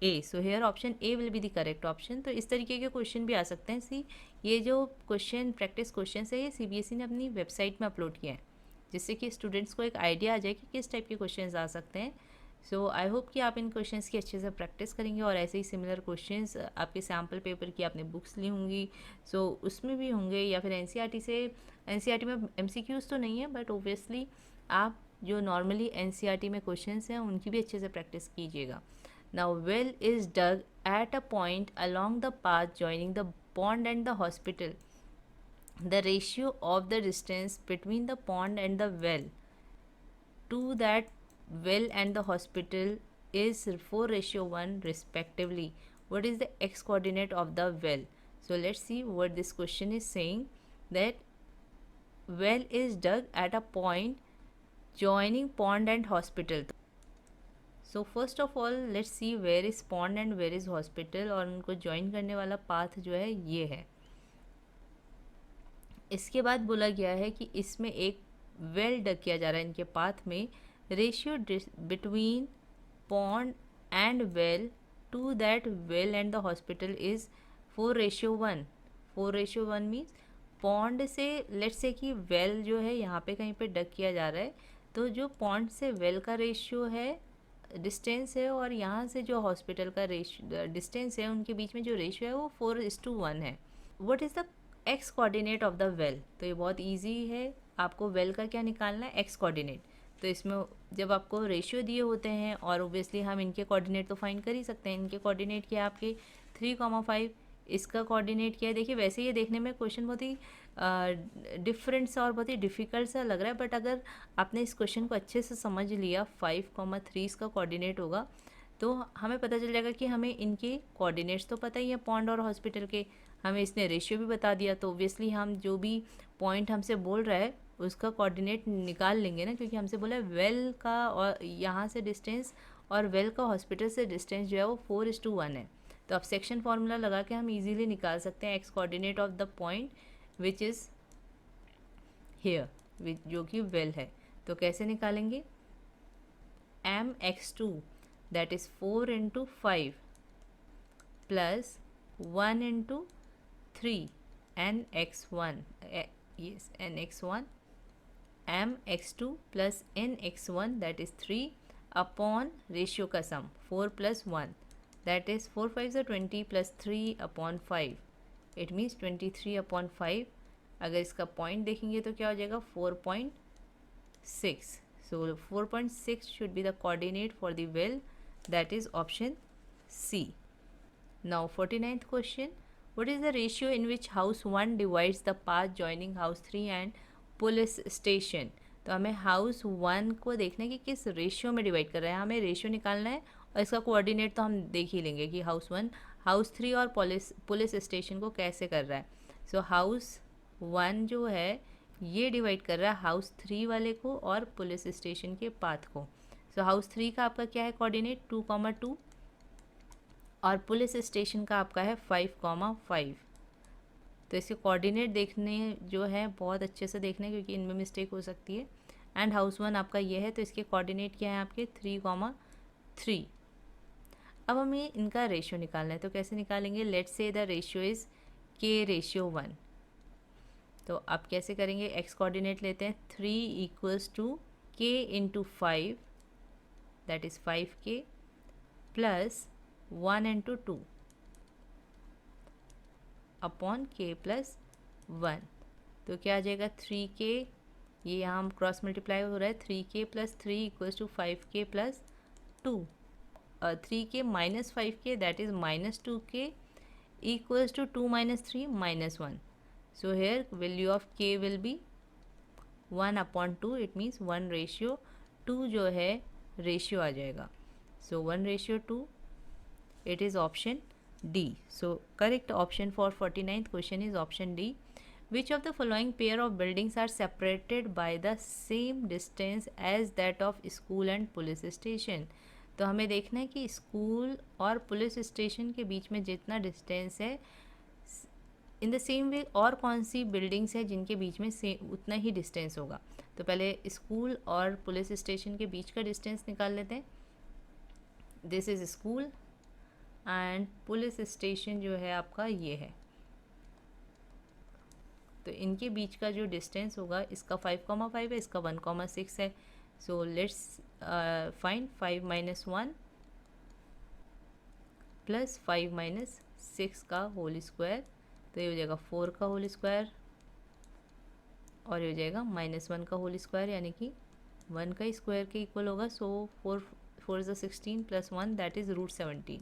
A. So here option A will be the correct option. तो इस तरीके के क्वेश्चन भी आ सकते हैं। सी ये जो क्वेश्चन प्रैक्टिस क्वेश्चन है ये CBSE ने अपनी वेबसाइट में अपलोड किया है, जिससे कि स्टूडेंट्स को एक आइडिया आ जाए कि किस टाइप के क्वेश्चन आ सकते हैं। सो आई होप कि आप इन क्वेश्चंस की अच्छे से प्रैक्टिस करेंगे और ऐसे ही सिमिलर क्वेश्चंस आपके सैम्पल पेपर की आपने बुक्स ली होंगी, सो उसमें भी होंगे, या फिर एनसीईआरटी में एमसीक्यूज तो नहीं है, बट ओबियसली आप जो नॉर्मली एनसीईआरटी में क्वेश्चंस हैं उनकी भी अच्छे से प्रैक्टिस कीजिएगा। Now well is dug at a point along the path joining the pond and the hospital. The ratio of the distance between the pond and the well to that well and the hospital is 4:1 respectively. What is the x coordinate of the well? So let's see what this question is saying, that well is dug at a point joining pond and hospital. So first of all let's see where is pond and where is hospital, और उनको ज्वाइन करने वाला पाथ जो है ये है। इसके बाद बोला गया है कि इसमें एक वेल डग किया जा रहा है इनके पाथ में, ratio between pond and well to that well and the hospital is 4:1। 4:1 means pond से लेट्स से कि वेल जो है यहाँ पे कहीं पे डग किया जा रहा है, तो जो पॉन्ड से वेल का रेशियो है डिस्टेंस है, और यहाँ से जो हॉस्पिटल का रेशियो डिस्टेंस है, उनके बीच में जो रेशियो है वो 4:1 है। What is the x coordinate of the well? तो ये बहुत इजी है, आपको वेल का क्या निकालना है, एक्स कोऑर्डिनेट। तो इसमें जब आपको रेशियो दिए होते हैं और ओबियसली हम इनके कोऑर्डिनेट तो फाइंड कर ही सकते हैं। इनके कोऑर्डिनेट क्या है आपके 3,5, इसका कोऑर्डिनेट क्या है देखिए। वैसे ये देखने में क्वेश्चन बहुत ही डिफरेंट सा और बहुत ही डिफ़िकल्ट सा लग रहा है, बट अगर आपने इस क्वेश्चन को अच्छे से समझ लिया 5,3 इसका कोऑर्डिनेट होगा, तो हमें पता चल जाएगा कि हमें इनके कोऑर्डिनेट्स तो पता ही है पॉन्ड और हॉस्पिटल के, हमें इसने रेशियो भी बता दिया, तो ओबियसली हम जो भी पॉइंट हमसे बोल रहा है उसका कोऑर्डिनेट निकाल लेंगे ना, क्योंकि हमसे बोला है वेल का और यहाँ से डिस्टेंस और वेल का हॉस्पिटल से डिस्टेंस जो है वो 4:1 है। तो अब सेक्शन फार्मूला लगा के हम इजीली निकाल सकते हैं x coordinate of the point which is here, जो कि वेल है। तो कैसे निकालेंगे, mx2 that is 4 into 5 plus 1 into 3 nx1, yes nx1, mx2 plus nx1 that is 3 upon ratio का sum 4 plus 1 that is 4 5 are 20 plus 3 upon 5, it means 23/5। अगर इसका पॉइंट देखेंगे तो क्या हो जाएगा 4.6। So 4.6 should be the coordinate for the well, that is option C. Now 49th question, what is the ratio in which house 1 divides the path joining house 3 and police station? तो हमें हाउस 1 को देखना है कि किस रेशियो में डिवाइड कर रहा है, हमें रेशियो निकालना है, और इसका कोऑर्डिनेट तो हम देख ही लेंगे कि हाउस 1 हाउस 3 और पुलिस स्टेशन को कैसे कर रहा है। सो हाउस 1 जो है ये डिवाइड कर रहा है हाउस 3 वाले को और पुलिस स्टेशन के पाथ को। सो हाउस 3 का आपका क्या है कोऑर्डिनेट 2,2, और पुलिस स्टेशन का आपका है 5,5। तो इसके कोऑर्डिनेट देखने जो है बहुत अच्छे से देखने, क्योंकि इनमें मिस्टेक हो सकती है। एंड हाउस 1 आपका ये है, तो इसके कोऑर्डिनेट क्या है आपके 3,3। अब हमें इनका रेशियो निकालना है, तो कैसे निकालेंगे, let's say the ratio is k:1। तो आप कैसे करेंगे, एक्स कोऑर्डिनेट लेते हैं 3 = k × 5 that is 5k plus 1 × 2 upon k + 1। तो क्या आ जाएगा 3k, ये यहाँ क्रॉस मल्टीप्लाई हो रहा है 3k + 3 = 5k + 2, 3k - 5k that is -2k equals to 2 - 3 - 1. So here value of k will be 1/2, it means 1:2 जो है रेशियो आ जाएगा। So 1:2, it is option D. So correct option for 49th question is option D. Which of the following pair of buildings are separated by the same distance as that of school and police station? तो हमें देखना है कि स्कूल और पुलिस स्टेशन के बीच में जितना डिस्टेंस है, इन द सेम वे और कौन सी बिल्डिंग्स है जिनके बीच में उतना ही डिस्टेंस होगा। तो पहले स्कूल और पुलिस स्टेशन के बीच का डिस्टेंस निकाल लेते हैं। This is school and police station जो है आपका ये है। तो इनके बीच का जो डिस्टेंस होगा, इसका 5,5 है, इसका 1,6 है। सो लेट्स फाइंड 5 - 1 प्लस 5 - 6 का होल स्क्वायर। तो ये हो जाएगा 4 का होल स्क्वायर और ये हो जाएगा -1 का होल स्क्वायर, यानी कि 1 का स्क्वायर के इक्वल होगा। सो 4 इज़ 16 प्लस 1 दैट इज़ √17।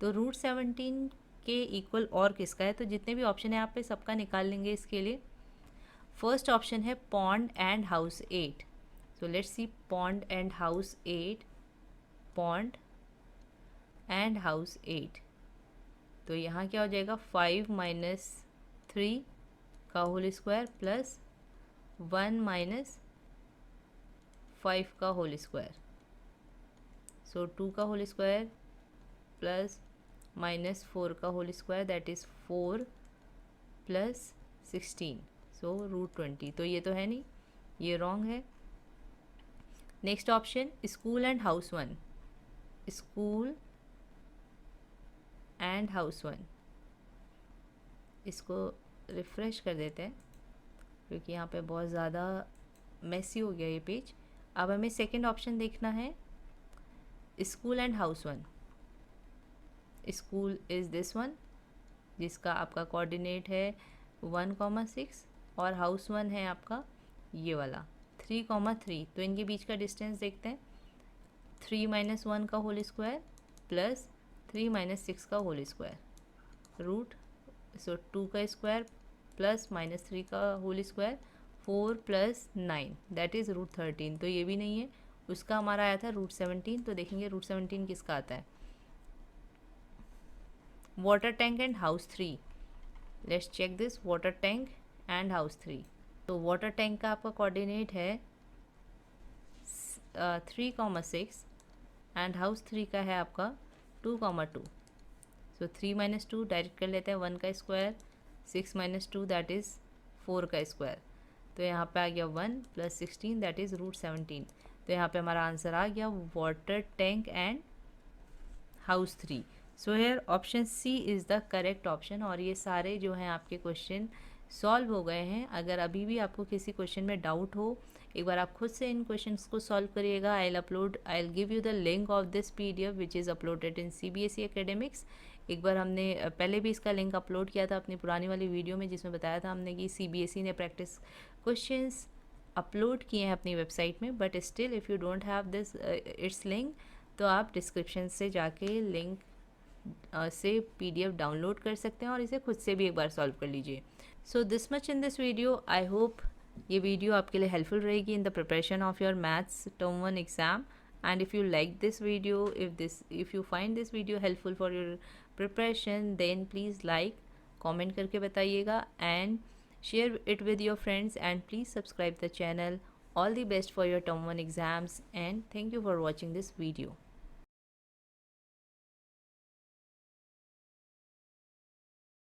तो √17 के इक्वल और किसका है? तो जितने भी ऑप्शन है आप पे सबका निकाल लेंगे इसके लिए। फर्स्ट ऑप्शन है pond and house 8। So let's see pond and house 8, pond and house 8। तो यहाँ क्या हो जाएगा? 5 - 3 का होल स्क्वायर प्लस 1 - 5 का होल स्क्वायर। सो 2 का होल स्क्वायर प्लस -4 का whole square that is 4 plus 16, so √20। तो ये तो है नहीं, ये रॉन्ग है। Next option school and house 1, school and house 1। इसको रिफ़्रेश कर देते हैं क्योंकि यहाँ पे बहुत ज़्यादा मैसी हो गया ये पेज। अब हमें सेकंड ऑप्शन देखना है, school and house 1। School is this one जिसका आपका कोऑर्डिनेट है 1,6 और हाउस 1 है आपका ये वाला 3,3। तो इनके बीच का डिस्टेंस देखते हैं, 3 - 1 का होल स्क्वायर प्लस 3 - 6 का होल स्क्वायर रूट। सो 2 का स्क्वायर प्लस -3 का whole square 4 plus 9 that is √13। तो ये भी नहीं है, उसका हमारा आया था √17। तो देखेंगे √17 किसका आता है। Water tank and house 3, let's check this water tank and house 3। तो वाटर टैंक का आपका कोऑर्डिनेट है 3,6 एंड हाउस 3 का है आपका 2,2। सो 3 - 2 डायरेक्ट कर लेते हैं, 1 का स्क्वायर, 6 - 2 दैट इज़ 4 का स्क्वायर। तो यहाँ पे आ गया 1 प्लस 16 दैट इज़ √17। तो यहाँ पे हमारा आंसर आ गया water tank and house 3। So here option C is the correct option. और ये सारे जो हैं आपके क्वेश्चन सॉल्व हो गए हैं। अगर अभी भी आपको किसी क्वेश्चन में डाउट हो, एक बार आप खुद से इन क्वेश्चंस को सॉल्व करिएगा। I will give you the link of this PDF which is uploaded in CBSE academics. एक बार हमने पहले भी इसका लिंक अपलोड किया था अपनी पुरानी वाली वीडियो में, जिसमें बताया था हमने कि CBSE ने प्रैक्टिस क्वेश्चंस अपलोड किए हैं अपनी वेबसाइट में। But still if you don't have this it's link, तो आप डिस्क्रिप्शन से जाके लिंक से PDF डाउनलोड कर सकते हैं और इसे खुद से भी एक बार सॉल्व कर लीजिए। So this much in this video. I hope ये वीडियो आपके लिए हेल्पफुल रहेगी in the preparation of your maths term 1 exam. And if you like this video, if you find this video helpful for your preparation, then please like, comment करके बताइएगा and share it with your friends, and please subscribe the channel. All the best for your term 1 exams, and thank you for watching this video.